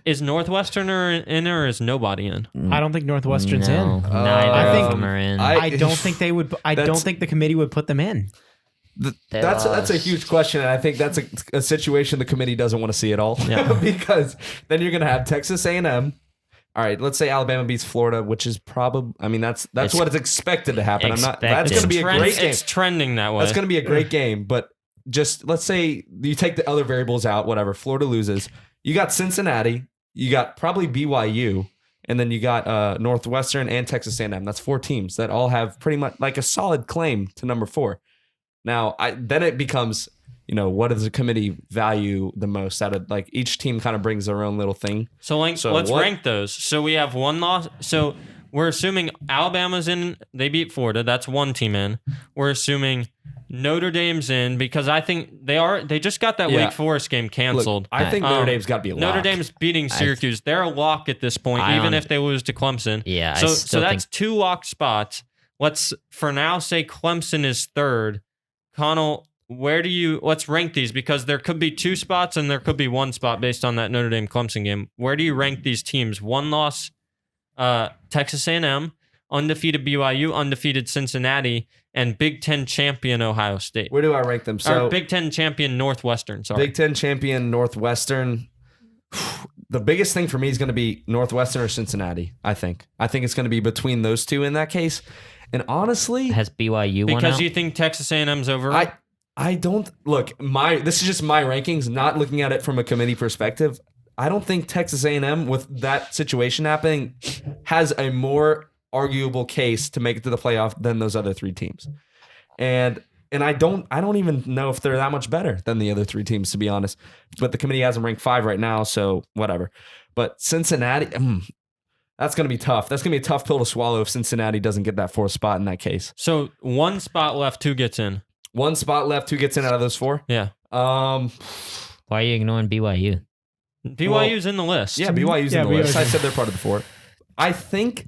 Speaker 1: Is Northwestern in or is nobody in?
Speaker 4: I don't think Northwestern's
Speaker 2: No,
Speaker 4: in.
Speaker 2: neither
Speaker 4: I
Speaker 2: of
Speaker 4: think-
Speaker 2: them are in.
Speaker 4: I don't think they would. I don't
Speaker 3: That's-
Speaker 4: think the committee would put them in.
Speaker 3: That's a huge question, and I think that's a situation the committee doesn't want to see at all.
Speaker 1: Yeah.
Speaker 3: Because then you're going to have Texas A&M. All right, let's say Alabama beats Florida, which is probably. I mean, that's
Speaker 2: It's
Speaker 3: what is expected to happen. That's
Speaker 2: expected.
Speaker 3: going to be a great game.
Speaker 1: It's trending that way.
Speaker 3: That's going to be a great game, but just let's say you take the other variables out, whatever. Florida loses. You got Cincinnati. You got probably BYU, and then you got Northwestern and Texas A&M. That's 4 teams that all have pretty much like a solid claim to number 4. Now, then it becomes, what does the committee value the most out of, like, each team kind of brings their own little thing.
Speaker 1: So let's rank those. So we have one loss. So we're assuming Alabama's in. They beat Florida. That's one team in. We're assuming Notre Dame's in because I think they just got that
Speaker 3: Yeah.
Speaker 1: Wake Forest game canceled.
Speaker 3: Look, I think Notre Dame's got to be a lock.
Speaker 1: Notre Dame's beating Syracuse. They're a lock at this point,
Speaker 2: I
Speaker 1: even
Speaker 2: don't-
Speaker 1: if they lose to Clemson.
Speaker 2: Yeah, I
Speaker 1: So
Speaker 2: still
Speaker 1: that's 2 lock spots. Let's for now say Clemson is 3rd. Connell, let's rank these because there could be 2 spots and there could be 1 spot based on that Notre Dame Clemson game. Where do you rank these teams? 1 loss, Texas A&M, undefeated BYU, undefeated Cincinnati, and Big Ten champion Ohio State.
Speaker 3: Where do I rank them? So
Speaker 1: Or Big Ten champion Northwestern. Sorry.
Speaker 3: Big Ten champion Northwestern. The biggest thing for me is going to be Northwestern or Cincinnati. I think it's going to be between those two in that case. And honestly,
Speaker 2: Has BYU won
Speaker 1: because
Speaker 2: out?
Speaker 1: you think Texas A&M's over.
Speaker 3: I don't look. This is just my rankings, not looking at it from a committee perspective. I don't think Texas A&M, with that situation happening, has a more arguable case to make it to the playoff than those other 3 teams. And I don't even know if they're that much better than the other 3 teams, to be honest. But the committee has them ranked 5 right now, so whatever. But Cincinnati, that's going to be tough. That's going to be a tough pill to swallow if Cincinnati doesn't get that 4th spot in that case.
Speaker 1: So 1 spot left, 2 gets in.
Speaker 3: 1 spot left. Who gets in out of those 4?
Speaker 1: Yeah.
Speaker 2: Why are you ignoring BYU?
Speaker 1: BYU's in the list.
Speaker 3: Yeah, BYU's in the
Speaker 4: BYU's
Speaker 3: list. I
Speaker 4: in.
Speaker 3: said they're part of the 4. I think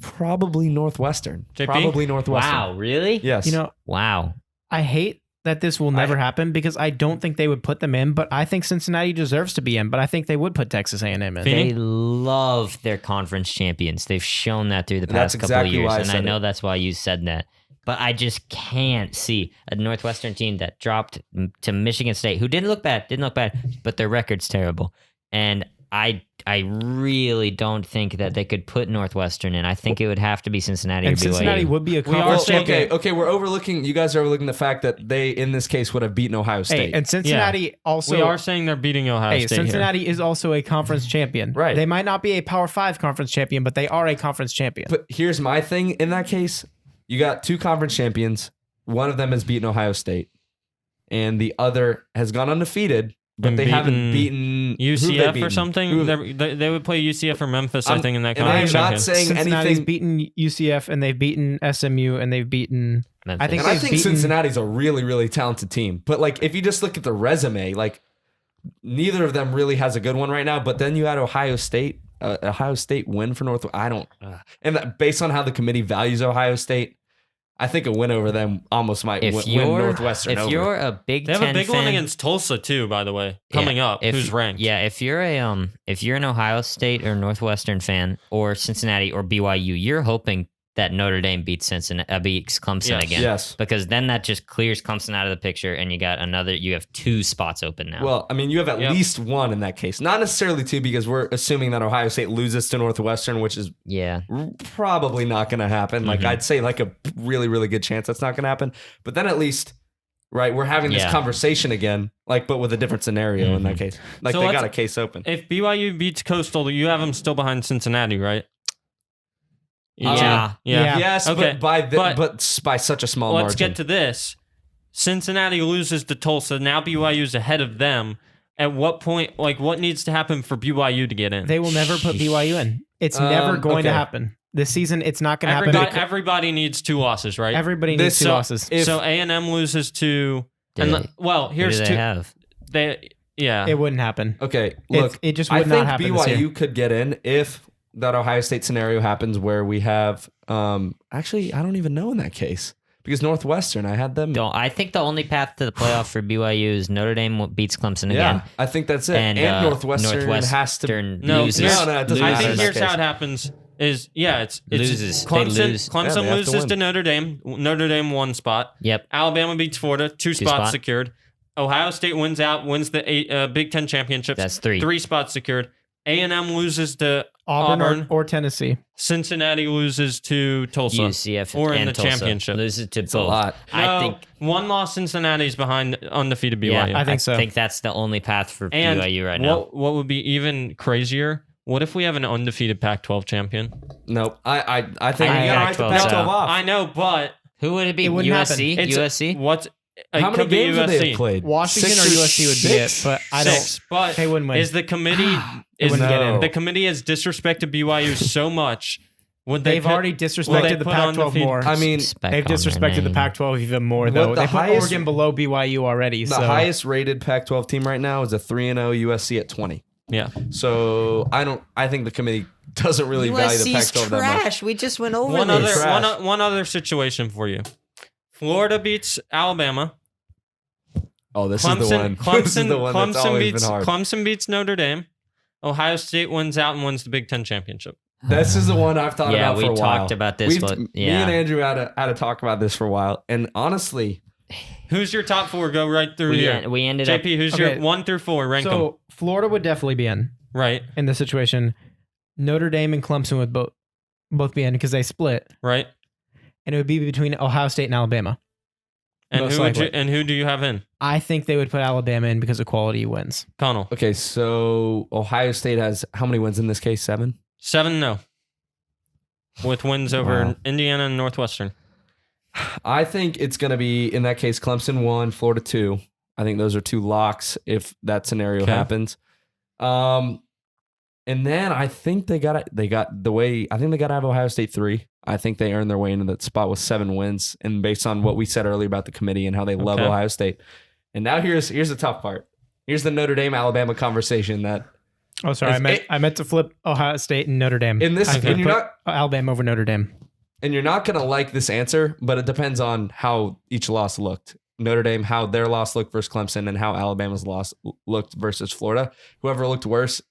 Speaker 3: Probably Northwestern.
Speaker 1: JP?
Speaker 3: Probably Northwestern.
Speaker 2: Wow, really?
Speaker 3: Yes.
Speaker 2: Wow.
Speaker 4: I hate that this will never happen because I don't think they would put them in, but I think Cincinnati deserves to be in, but I think they would put Texas A&M in.
Speaker 1: Feeney?
Speaker 2: They love their conference champions. They've shown that through the
Speaker 3: That's
Speaker 2: past couple
Speaker 3: exactly
Speaker 2: of
Speaker 3: why I
Speaker 2: years, and I
Speaker 3: said
Speaker 2: know
Speaker 3: it.
Speaker 2: that's why you said that. But I just can't see a Northwestern team that dropped to Michigan State, who didn't look bad, but their record's terrible. And I really don't think that they could put Northwestern in. I think it would have to be Cincinnati
Speaker 4: And
Speaker 2: or BYU.
Speaker 4: Cincinnati would be a
Speaker 1: are
Speaker 4: conference
Speaker 1: saying-
Speaker 4: champion.
Speaker 3: Okay. You guys are overlooking the fact that they, in this case, would have beaten Ohio State.
Speaker 4: Hey, and Cincinnati also.
Speaker 1: We are saying they're beating Ohio State here.
Speaker 4: Cincinnati is also a conference champion.
Speaker 3: Right.
Speaker 4: They might not be a Power 5 conference champion, but they are a conference champion.
Speaker 3: But here's my thing in that case. You got 2 conference champions. One of them has beaten Ohio State, and the other has gone undefeated, but
Speaker 1: And
Speaker 3: they haven't beaten who have they
Speaker 1: UCF or
Speaker 3: beaten?
Speaker 1: something.
Speaker 3: Who-
Speaker 1: They would play UCF or Memphis, I
Speaker 3: I'm-
Speaker 1: think, in that
Speaker 3: and I'm
Speaker 1: conference.
Speaker 3: not
Speaker 1: champion.
Speaker 3: saying
Speaker 4: Cincinnati's
Speaker 3: anything.
Speaker 4: beaten UCF and they've beaten SMU and they've beaten.
Speaker 2: Memphis.
Speaker 4: I think
Speaker 3: And I
Speaker 4: they've
Speaker 3: think
Speaker 4: beaten-
Speaker 3: Cincinnati's a really, really talented team. But like, if you just look at the resume, like neither of them really has a good one right now. But then you had Ohio State. Ohio State win for North. I don't. And that, based on how the committee values Ohio State, I think a win over them almost might win Northwestern
Speaker 2: if
Speaker 3: over.
Speaker 2: you're a Big
Speaker 1: They have
Speaker 2: Ten
Speaker 1: a big
Speaker 2: fan,
Speaker 1: one against Tulsa too, by the way, coming up. Who's ranked?
Speaker 2: Yeah, if you're an Ohio State or Northwestern fan or Cincinnati or BYU, you're hoping that Notre Dame beats Clemson
Speaker 1: Yes.
Speaker 2: again.
Speaker 3: Yes.
Speaker 2: Because then that just clears Clemson out of the picture, and you have 2 spots open now.
Speaker 3: Well, I mean, you have at least one in that case. Not necessarily 2, because we're assuming that Ohio State loses to Northwestern, which is
Speaker 2: yeah.
Speaker 3: probably not going to happen. Like, I'd say like a really, really good chance that's not going to happen. But then at least, right, we're having this conversation again, like, but with a different scenario in that case. Like,
Speaker 1: So
Speaker 3: they
Speaker 1: let's-
Speaker 3: got a case open.
Speaker 1: If BYU beats Coastal, you have them still behind Cincinnati, right?
Speaker 2: Yeah.
Speaker 1: Yeah.
Speaker 3: Yes,
Speaker 1: Okay.
Speaker 3: but by such a small
Speaker 1: Let's
Speaker 3: margin.
Speaker 1: get to this. Cincinnati loses to Tulsa. Now BYU's ahead of them. At what point, like, what needs to happen for BYU to get in?
Speaker 4: They will never put BYU in. It's never going to
Speaker 3: okay.
Speaker 4: happen. This season, it's not going to happen.
Speaker 1: Everybody needs 2 losses, right?
Speaker 4: Everybody needs 2 losses.
Speaker 1: So A&M loses to. Here's
Speaker 2: Who do
Speaker 1: 2.
Speaker 2: they have?
Speaker 4: It wouldn't happen.
Speaker 3: Okay, look,
Speaker 4: it just
Speaker 3: I
Speaker 4: would
Speaker 3: think
Speaker 4: not happen this year.
Speaker 3: BYU could get in if that Ohio State scenario happens where we have actually I don't even know in that case, because Northwestern, I had them.
Speaker 2: I think the only path to the playoff for BYU is Notre Dame beats Clemson
Speaker 3: Yeah,
Speaker 2: again.
Speaker 3: I think that's it.
Speaker 2: And,
Speaker 3: Northwestern has to
Speaker 2: loses.
Speaker 3: No, it doesn't
Speaker 1: I
Speaker 3: matter
Speaker 1: think
Speaker 3: in that
Speaker 1: here's how
Speaker 3: case.
Speaker 1: it happens. It's
Speaker 2: Loses. They
Speaker 1: Clemson.
Speaker 2: lose.
Speaker 3: Yeah, they
Speaker 1: Clemson
Speaker 3: have to
Speaker 1: loses
Speaker 3: win.
Speaker 1: to Notre Dame. Notre Dame 1 spot.
Speaker 2: Yep.
Speaker 1: Alabama beats Florida. 2 spots
Speaker 2: spot.
Speaker 1: secured. Ohio State wins the Big Ten championships.
Speaker 2: That's 3.
Speaker 1: 3 spots secured. A&M loses to
Speaker 4: Auburn or Tennessee.
Speaker 1: Cincinnati loses to Tulsa.
Speaker 2: UCF
Speaker 1: or in
Speaker 2: and
Speaker 1: the
Speaker 2: Tulsa.
Speaker 1: championship.
Speaker 2: Loses to
Speaker 3: a
Speaker 2: both.
Speaker 3: lot.
Speaker 2: I think
Speaker 1: 1 loss Cincinnati's behind undefeated BYU.
Speaker 2: Yeah,
Speaker 4: I think so.
Speaker 2: I think that's the only path for
Speaker 1: And
Speaker 2: BYU right now.
Speaker 1: what would be even crazier? What if we have an undefeated Pac-12 champion?
Speaker 3: Nope. I think
Speaker 2: I
Speaker 3: you gotta write the
Speaker 2: Pac-12's
Speaker 3: Pac-12
Speaker 2: out.
Speaker 3: off.
Speaker 1: I know, but
Speaker 2: Who would it be?
Speaker 4: It wouldn't
Speaker 2: USC?
Speaker 1: it's
Speaker 2: USC?
Speaker 1: What's
Speaker 3: How many games would they
Speaker 1: USC?
Speaker 3: have played?
Speaker 4: Washington
Speaker 3: 6
Speaker 4: or USC would be it,
Speaker 3: 6?
Speaker 4: but I
Speaker 1: 6, but
Speaker 4: They wouldn't win.
Speaker 1: Is the committee
Speaker 4: They wouldn't get in.
Speaker 1: the committee has disrespected BYU so much? Would they
Speaker 4: They've
Speaker 1: put-
Speaker 4: already
Speaker 1: will they
Speaker 4: disrespected the
Speaker 1: put
Speaker 4: Pac-12
Speaker 1: undefeated-
Speaker 4: more.
Speaker 3: I mean,
Speaker 4: They've disrespected the Pac-12 even more,
Speaker 3: What
Speaker 4: though.
Speaker 3: the
Speaker 4: They put
Speaker 3: highest-
Speaker 4: Oregon below BYU already.
Speaker 3: the
Speaker 4: So
Speaker 3: highest rated Pac-12 team right now is a 3-0 USC at 20.
Speaker 1: Yeah.
Speaker 3: So I think the committee doesn't really value the Pac-12 that much.
Speaker 2: We just went over
Speaker 1: One
Speaker 2: this.
Speaker 1: one other situation for you. Florida beats Alabama.
Speaker 3: Oh, this is the one. This is the one that's always been hard.
Speaker 1: Clemson beats Notre Dame. Ohio State wins out and wins the Big Ten championship.
Speaker 3: This is the one I've thought
Speaker 2: Yeah,
Speaker 3: about for a
Speaker 2: we
Speaker 3: while.
Speaker 2: talked about this, but
Speaker 3: Me
Speaker 2: yeah.
Speaker 3: and Andrew had to talk about this for a while. And honestly,
Speaker 1: Who's your top 4? Go right through here.
Speaker 2: We ended up.
Speaker 1: JP, who's
Speaker 4: Okay.
Speaker 1: your 1 through 4? Rank them.
Speaker 4: So Florida would definitely be in
Speaker 1: Right,
Speaker 4: this situation. Notre Dame and Clemson would both be in because they split,
Speaker 1: right.
Speaker 4: and it would be between Ohio State and Alabama.
Speaker 1: And
Speaker 4: Most
Speaker 1: who would you,
Speaker 4: likely.
Speaker 1: and who do you have in?
Speaker 4: I think they would put Alabama in because equality wins.
Speaker 1: Connell.
Speaker 3: okay, so Ohio State has how many wins in this case? 7?
Speaker 1: 7 no. With wins over
Speaker 3: Wow.
Speaker 1: Indiana and Northwestern.
Speaker 3: I think it's going to be, in that case, Clemson 1, Florida 2. I think those are 2 locks if that scenario
Speaker 1: Okay.
Speaker 3: happens. And then I think I think they got to have Ohio State 3. I think they earned their way into that spot with 7 wins. And based on what we said earlier about the committee and how they love
Speaker 1: Okay.
Speaker 3: Ohio State. And now here's the tough part. Here's the Notre Dame Alabama conversation that
Speaker 4: Oh, sorry. I meant to flip Ohio State and Notre Dame.
Speaker 3: In this,
Speaker 4: I
Speaker 3: and
Speaker 4: could
Speaker 3: you're
Speaker 4: put
Speaker 3: not,
Speaker 4: Alabama over Notre Dame.
Speaker 3: and you're not gonna like this answer, but it depends on how each loss looked. Notre Dame, how their loss looked versus Clemson, and how Alabama's loss looked versus Florida. Whoever looked worse,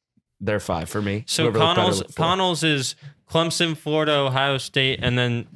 Speaker 3: they're 5 for me.
Speaker 1: So
Speaker 3: Whoever looked better looked 4.
Speaker 1: Connell's is Clemson, Florida, Ohio State, and then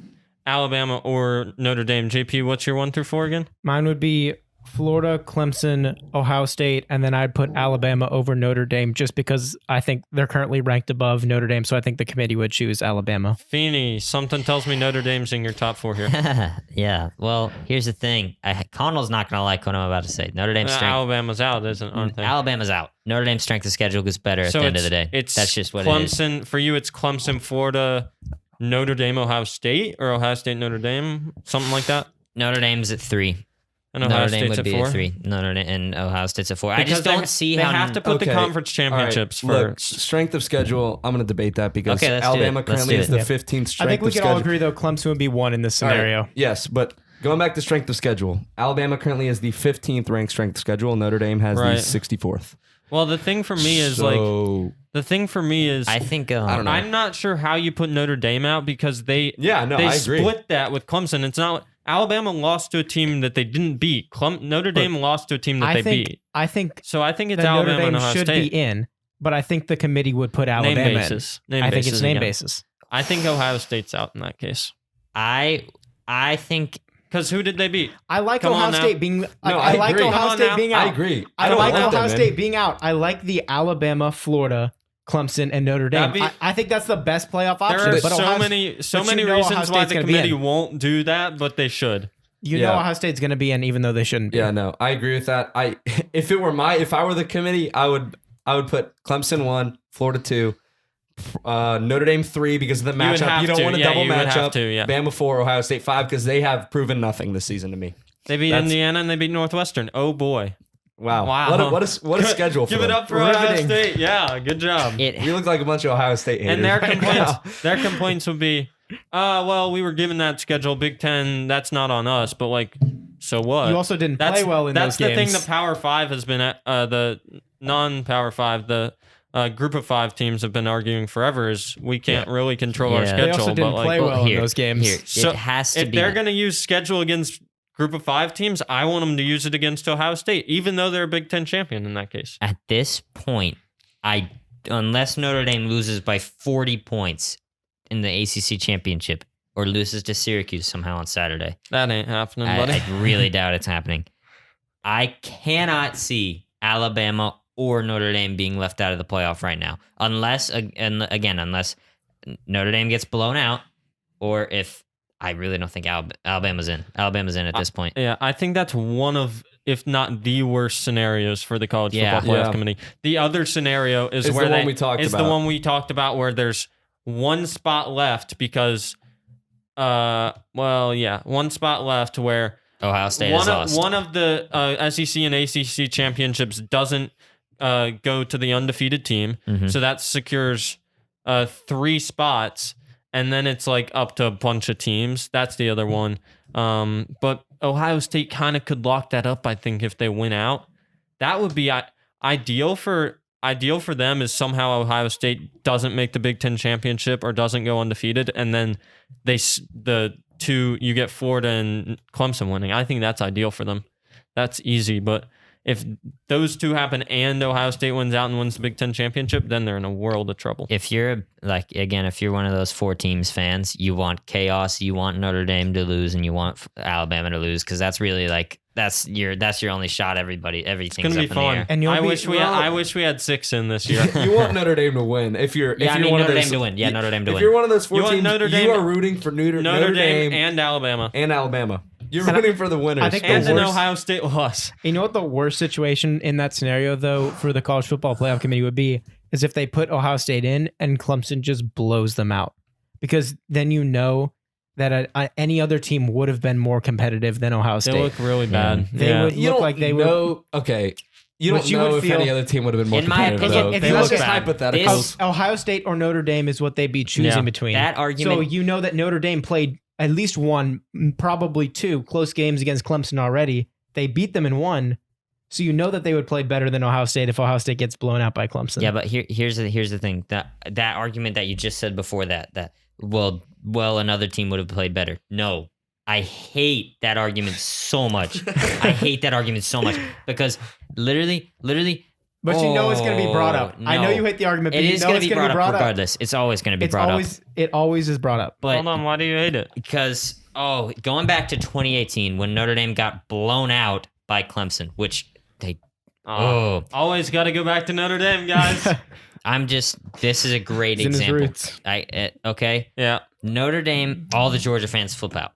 Speaker 1: Alabama or Notre Dame. JP, what's your 1 through 4 again?
Speaker 4: Mine would be Florida, Clemson, Ohio State, and then I'd put Alabama over Notre Dame just because I think they're currently ranked above Notre Dame, so I think the committee would choose Alabama.
Speaker 1: Feeney, something tells me Notre Dame's in your top 4 here.
Speaker 2: Yeah. Well, here's the thing. Connell's not going to like what I'm about to say. Notre Dame's strength.
Speaker 1: Alabama's out, aren't they?
Speaker 2: Alabama's out. Notre Dame's strength of schedule gets better at the end of the day. That's just what
Speaker 1: Clemson,
Speaker 2: it is.
Speaker 1: for you, it's Clemson, Florida, Notre Dame, Ohio State, or Ohio State, Notre Dame, something like that.
Speaker 2: Notre Dame's at 3.
Speaker 1: And Ohio
Speaker 2: Notre Dame
Speaker 1: State's
Speaker 2: would
Speaker 1: at
Speaker 2: be
Speaker 1: 4.
Speaker 2: at 3. Notre Dame and Ohio State's at 4. I
Speaker 1: Because
Speaker 2: just don't see
Speaker 1: they
Speaker 2: how
Speaker 1: have to put the
Speaker 3: Okay.
Speaker 1: conference championships
Speaker 3: All right,
Speaker 1: first.
Speaker 3: look, strength of schedule. I'm going to debate that because
Speaker 2: Okay, let's do
Speaker 3: Alabama
Speaker 2: it. Let's
Speaker 3: currently
Speaker 2: do
Speaker 3: is
Speaker 2: it.
Speaker 3: the
Speaker 4: Yeah.
Speaker 3: 15th strength
Speaker 4: I think we
Speaker 3: of
Speaker 4: can
Speaker 3: schedule.
Speaker 4: all agree, though, Clemson would be 1 in this
Speaker 3: All right,
Speaker 4: scenario.
Speaker 3: yes, but going back to strength of schedule, Alabama currently is the 15th ranked strength of schedule. Notre Dame has
Speaker 1: Right.
Speaker 3: the 64th.
Speaker 1: Well, the thing for me is I think
Speaker 3: I don't know.
Speaker 1: I'm not sure how you put Notre Dame out because they
Speaker 3: Yeah, no,
Speaker 1: they
Speaker 3: I agree.
Speaker 1: split that with Clemson. It's not Alabama lost to a team that they didn't beat. Notre Dame lost to a team that they beat.
Speaker 4: I think
Speaker 1: So I think it's
Speaker 4: that
Speaker 1: Alabama
Speaker 4: Notre Dame
Speaker 1: and Ohio
Speaker 4: should
Speaker 1: State.
Speaker 4: be in, but I think the committee would put Alabama
Speaker 1: Name
Speaker 4: in.
Speaker 1: basis. Name
Speaker 4: I think
Speaker 1: basis
Speaker 4: it's name
Speaker 1: again.
Speaker 4: basis.
Speaker 1: I think Ohio State's out in that case.
Speaker 2: I think
Speaker 1: Because who did they beat?
Speaker 4: I like
Speaker 1: Come
Speaker 4: Ohio
Speaker 1: on now.
Speaker 4: State being.
Speaker 3: I
Speaker 4: I like
Speaker 3: agree.
Speaker 4: Ohio
Speaker 1: Come on
Speaker 4: State
Speaker 1: now.
Speaker 4: being out.
Speaker 3: I agree.
Speaker 4: I
Speaker 3: don't
Speaker 4: like
Speaker 3: want
Speaker 4: Ohio
Speaker 3: them in.
Speaker 4: State being out. I like the Alabama, Florida, Clemson, and Notre Dame.
Speaker 1: That'd be-
Speaker 4: I think that's the best playoff
Speaker 1: There
Speaker 4: option.
Speaker 1: are
Speaker 4: but
Speaker 1: so
Speaker 4: Ohio,
Speaker 1: many
Speaker 4: but you know Ohio
Speaker 1: reasons why
Speaker 4: State's
Speaker 1: the
Speaker 4: gonna be
Speaker 1: committee
Speaker 4: in.
Speaker 1: won't do that, but they should.
Speaker 4: You
Speaker 3: Yeah.
Speaker 4: know Ohio State's going to be in, even though they shouldn't be.
Speaker 3: Yeah, no, I agree with that. If I were the committee, I would put Clemson 1, Florida 2, Notre Dame 3 because of the
Speaker 1: You would
Speaker 3: matchup.
Speaker 1: have
Speaker 3: You don't
Speaker 1: to.
Speaker 3: want a
Speaker 1: Yeah,
Speaker 3: double
Speaker 1: you would have
Speaker 3: matchup.
Speaker 1: to, yeah.
Speaker 3: Bama 4, Ohio State 5 because they have proven nothing this season to me.
Speaker 1: They beat
Speaker 3: That's-
Speaker 1: Indiana and they beat Northwestern. Oh boy!
Speaker 3: Wow.
Speaker 1: Wow.
Speaker 3: What a schedule for
Speaker 1: Give it
Speaker 3: them.
Speaker 1: up for Ohio
Speaker 4: Riveting.
Speaker 1: State. Yeah, good job.
Speaker 3: We look like a bunch of Ohio State haters
Speaker 1: And their
Speaker 3: right
Speaker 1: complaints,
Speaker 3: now.
Speaker 1: their complaints would be, well, we were given that schedule. Big Ten, that's not on us. But like, so what?
Speaker 4: You also didn't
Speaker 1: that's,
Speaker 4: play well in
Speaker 1: that's
Speaker 4: those
Speaker 1: the
Speaker 4: games.
Speaker 1: thing. The Power Five has been the non-Power Five, the Group of 5 teams have been arguing forever. Is we can't really control our
Speaker 2: Yeah.
Speaker 1: schedule.
Speaker 4: They also didn't
Speaker 1: but
Speaker 4: play
Speaker 1: like,
Speaker 4: well in those games.
Speaker 2: Here,
Speaker 1: So
Speaker 2: it has to
Speaker 1: if
Speaker 2: be.
Speaker 1: they're going to use schedule against Group of 5 teams, I want them to use it against Ohio State, even though they're a Big Ten champion in that case.
Speaker 2: At this point, unless Notre Dame loses by 40 points in the ACC championship or loses to Syracuse somehow on Saturday,
Speaker 1: That ain't happening, buddy.
Speaker 2: I really doubt it's happening. I cannot see Alabama or Notre Dame being left out of the playoff right now, unless Notre Dame gets blown out, or if I really don't think Alabama's in. Alabama's in at this point.
Speaker 1: Yeah, I think that's one of, if not the worst scenarios for the college
Speaker 2: Yeah.
Speaker 1: football playoff
Speaker 3: Yeah.
Speaker 1: committee. The other scenario is
Speaker 3: It's
Speaker 1: where
Speaker 3: the one we talked
Speaker 1: is
Speaker 3: about.
Speaker 1: the one we talked about where there's one spot left because, one spot left where
Speaker 2: Ohio State is lost.
Speaker 1: one of the SEC and ACC championships doesn't go to the undefeated team,
Speaker 2: Mhm.
Speaker 1: so that secures 3 spots, and then it's like up to a bunch of teams. That's the other one. But Ohio State kind of could lock that up, I think, if they win out. That would be ideal for them. Is somehow Ohio State doesn't make the Big Ten championship or doesn't go undefeated, and then you get Florida and Clemson winning. I think that's ideal for them. That's easy, but if those two happen and Ohio State wins out and wins the Big Ten championship, then they're in a world of trouble.
Speaker 2: If you're if you're one of those 4 teams fans, you want chaos, you want Notre Dame to lose, and you want Alabama to lose because that's really that's your only shot. Everything's
Speaker 1: It's gonna be
Speaker 2: up in the
Speaker 1: fun.
Speaker 2: air.
Speaker 4: And you'll
Speaker 1: I
Speaker 4: be-
Speaker 1: wish we had 6 in this year.
Speaker 3: You want Notre Dame to win. If you're one of
Speaker 2: Notre
Speaker 3: those,
Speaker 2: Dame to win. Yeah, Notre Dame to
Speaker 3: if
Speaker 2: win.
Speaker 3: you're one of those 4
Speaker 1: You want
Speaker 3: teams,
Speaker 1: Notre Dame-
Speaker 3: you are rooting for Notre Dame
Speaker 1: and Alabama.
Speaker 3: and Alabama. You're
Speaker 4: And
Speaker 3: rooting for the winners.
Speaker 4: I think
Speaker 1: And
Speaker 4: the
Speaker 1: an
Speaker 4: worst-
Speaker 1: Ohio State loss.
Speaker 4: You know what the worst situation in that scenario, though, for the college football playoff committee would be is if they put Ohio State in and Clemson just blows them out, because then you know that any other team would have been more competitive than Ohio
Speaker 1: They
Speaker 4: State.
Speaker 1: look really bad.
Speaker 4: They
Speaker 1: Yeah.
Speaker 4: would
Speaker 3: you
Speaker 4: look
Speaker 3: don't
Speaker 4: like they would.
Speaker 3: know. Okay, you
Speaker 4: What
Speaker 3: don't
Speaker 4: you
Speaker 3: know
Speaker 4: would
Speaker 3: if
Speaker 4: feel-
Speaker 3: any other team would have been more
Speaker 2: In my
Speaker 3: competitive.
Speaker 2: opinion,
Speaker 3: though.
Speaker 4: if
Speaker 3: They
Speaker 4: you
Speaker 3: look
Speaker 4: look
Speaker 3: at
Speaker 1: at
Speaker 3: hypotheticals.
Speaker 4: Ohio State or Notre Dame is what they'd be choosing
Speaker 1: Yeah.
Speaker 4: between.
Speaker 2: That argument.
Speaker 4: So you know that Notre Dame played at least 1, probably 2 close games against Clemson already. They beat them in 1. So you know that they would play better than Ohio State if Ohio State gets blown out by Clemson.
Speaker 2: Yeah, but here's the thing. That argument that you just said before that well another team would have played better. No. I hate that argument so much. I hate that argument so much because literally.
Speaker 4: But you know it's going to be brought up.
Speaker 2: No.
Speaker 4: I know you hate the argument, but
Speaker 2: it
Speaker 4: you
Speaker 2: is
Speaker 4: know
Speaker 2: going
Speaker 4: it's
Speaker 2: to be
Speaker 4: going to
Speaker 2: brought
Speaker 4: be
Speaker 2: up
Speaker 4: brought up.
Speaker 2: regardless. It's always going to be brought up.
Speaker 4: It always is brought up.
Speaker 2: But
Speaker 1: Hold on, why do you hate it?
Speaker 2: because going back to 2018 when Notre Dame got blown out by Clemson, which they
Speaker 1: Always got to go back to Notre Dame, guys.
Speaker 2: this is a great
Speaker 4: He's in his
Speaker 2: example.
Speaker 4: roots.
Speaker 2: Okay.
Speaker 1: Yeah.
Speaker 2: Notre Dame, all the Georgia fans flip out.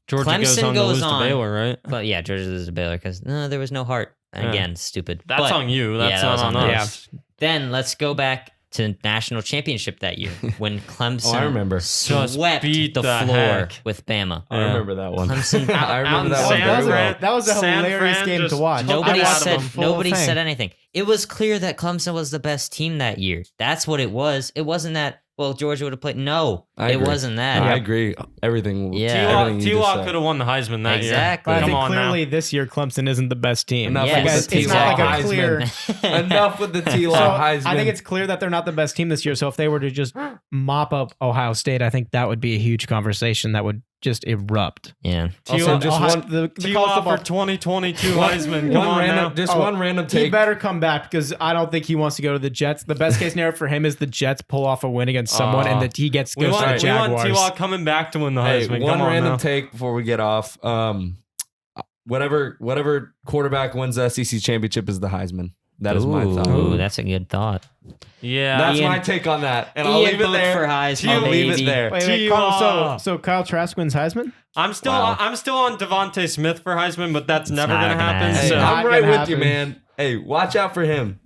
Speaker 1: Georgia
Speaker 2: Clemson
Speaker 1: goes
Speaker 2: goes
Speaker 1: on to lose
Speaker 2: on.
Speaker 1: to Baylor, right?
Speaker 2: But yeah, Georgia loses to Baylor because there was no heart. Again, stupid.
Speaker 1: That's
Speaker 2: But-
Speaker 1: on you. That's
Speaker 2: that
Speaker 1: not
Speaker 2: was
Speaker 1: on
Speaker 2: on
Speaker 1: us.
Speaker 2: Then let's go back to national championship that year when Clemson
Speaker 3: I remember.
Speaker 2: swept
Speaker 1: beat
Speaker 2: the
Speaker 1: the
Speaker 2: floor
Speaker 1: heck.
Speaker 2: with Bama.
Speaker 3: I remember that one.
Speaker 2: Clemson,
Speaker 3: I
Speaker 1: out
Speaker 3: remember
Speaker 1: in
Speaker 3: that one
Speaker 1: San
Speaker 3: very well.
Speaker 1: Fran.
Speaker 4: That was a
Speaker 1: San
Speaker 4: hilarious
Speaker 1: Fran
Speaker 4: game to
Speaker 1: just-
Speaker 4: watch.
Speaker 2: nobody
Speaker 4: I watched
Speaker 2: said
Speaker 4: the full thing.
Speaker 2: anything. It was clear that Clemson was the best team that year. That's what it was. It wasn't that Georgia would have played. No,
Speaker 3: I
Speaker 2: it
Speaker 3: agree.
Speaker 2: wasn't that.
Speaker 3: I agree. Everything.
Speaker 2: Yeah.
Speaker 3: everything you just
Speaker 1: T-Law
Speaker 3: said.
Speaker 1: could have won the Heisman that
Speaker 2: Exactly.
Speaker 1: year.
Speaker 4: But I
Speaker 1: Come
Speaker 4: think
Speaker 1: on
Speaker 4: clearly
Speaker 1: now.
Speaker 4: this year Clemson isn't the best team.
Speaker 3: Enough
Speaker 2: Yes.
Speaker 4: Guys,
Speaker 3: with the
Speaker 4: it's not
Speaker 3: T-Law
Speaker 4: like a clear.
Speaker 3: Heisman. Enough with the T-Law
Speaker 4: So
Speaker 3: Heisman.
Speaker 4: I think it's clear that they're not the best team this year. So if they were to just mop up Ohio State, I think that would be a huge conversation that would just erupt.
Speaker 2: Yeah.
Speaker 3: Also,
Speaker 1: T-Law-
Speaker 3: just
Speaker 4: Ohio-
Speaker 3: one.
Speaker 4: the
Speaker 1: T-Law
Speaker 4: college
Speaker 1: for
Speaker 4: football.
Speaker 1: 2022 Heisman. Come on
Speaker 3: random,
Speaker 1: now.
Speaker 3: just
Speaker 4: Oh,
Speaker 3: one random
Speaker 4: He
Speaker 3: take.
Speaker 4: better come back because I don't think he wants to go to the Jets. The best case scenario for him is the Jets pull off a win against someone and that he gets
Speaker 1: We
Speaker 4: goes to the
Speaker 1: want
Speaker 4: Jaguars.
Speaker 1: T-Law coming back to win the
Speaker 3: Hey,
Speaker 1: Heisman.
Speaker 3: one
Speaker 1: Come on
Speaker 3: random
Speaker 1: now.
Speaker 3: take before we get off. Whatever quarterback wins the SEC championship is the Heisman. That is my thought.
Speaker 2: Ooh, that's a good thought.
Speaker 1: Yeah.
Speaker 3: That's
Speaker 2: Ian-
Speaker 3: my take on that, and I'll
Speaker 2: Ian
Speaker 3: leave it
Speaker 2: vote
Speaker 3: there.
Speaker 2: for Heisman,
Speaker 3: I'll leave it
Speaker 2: baby.
Speaker 3: there.
Speaker 4: Wait,
Speaker 1: T-Law.
Speaker 4: so Kyle Trask wins Heisman?
Speaker 1: I'm still
Speaker 3: Wow.
Speaker 1: on Devontae Smith for Heisman, but that's never
Speaker 2: not
Speaker 1: gonna
Speaker 2: gonna
Speaker 1: happen.
Speaker 2: happen.
Speaker 3: Hey,
Speaker 1: So.
Speaker 4: not
Speaker 3: I'm right
Speaker 4: gonna
Speaker 3: with you,
Speaker 4: happen.
Speaker 3: man. Hey, watch out for him.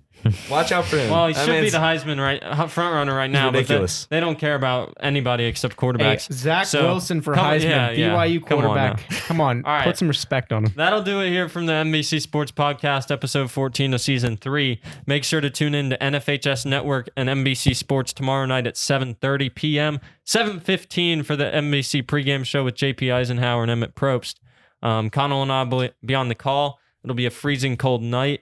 Speaker 3: Watch out for him.
Speaker 1: Well, he
Speaker 3: That
Speaker 1: should be
Speaker 3: man's-
Speaker 1: the Heisman front runner right now.
Speaker 3: ridiculous.
Speaker 1: But they don't care about anybody except
Speaker 4: Hey,
Speaker 1: quarterbacks.
Speaker 4: Zach
Speaker 1: So,
Speaker 4: Wilson for
Speaker 1: come-
Speaker 4: Heisman,
Speaker 1: yeah, yeah.
Speaker 4: BYU
Speaker 1: Come on
Speaker 4: quarterback. Come on,
Speaker 1: All right.
Speaker 4: put some respect on him.
Speaker 1: That'll do it here from the MBC Sports Podcast, episode 14 of season 3. Make sure to tune in to NFHS Network and NBC Sports tomorrow night at 7:30 p.m. 7:15 for the NBC pregame show with JP Eisenhower and Emmett Probst. Connell and I will be on the call. It'll be a freezing cold night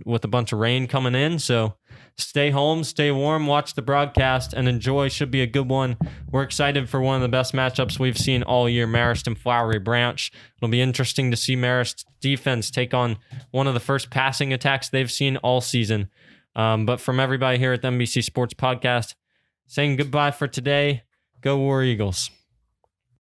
Speaker 1: with a bunch of rain coming in. So stay home, stay warm, watch the broadcast, and enjoy. Should be a good one. We're excited for one of the best matchups we've seen all year, Marist and Flowery Branch. It'll be interesting to see Marist's defense take on one of the first passing attacks they've seen all season. But from everybody here at the NBC Sports Podcast, saying goodbye for today. Go War Eagles.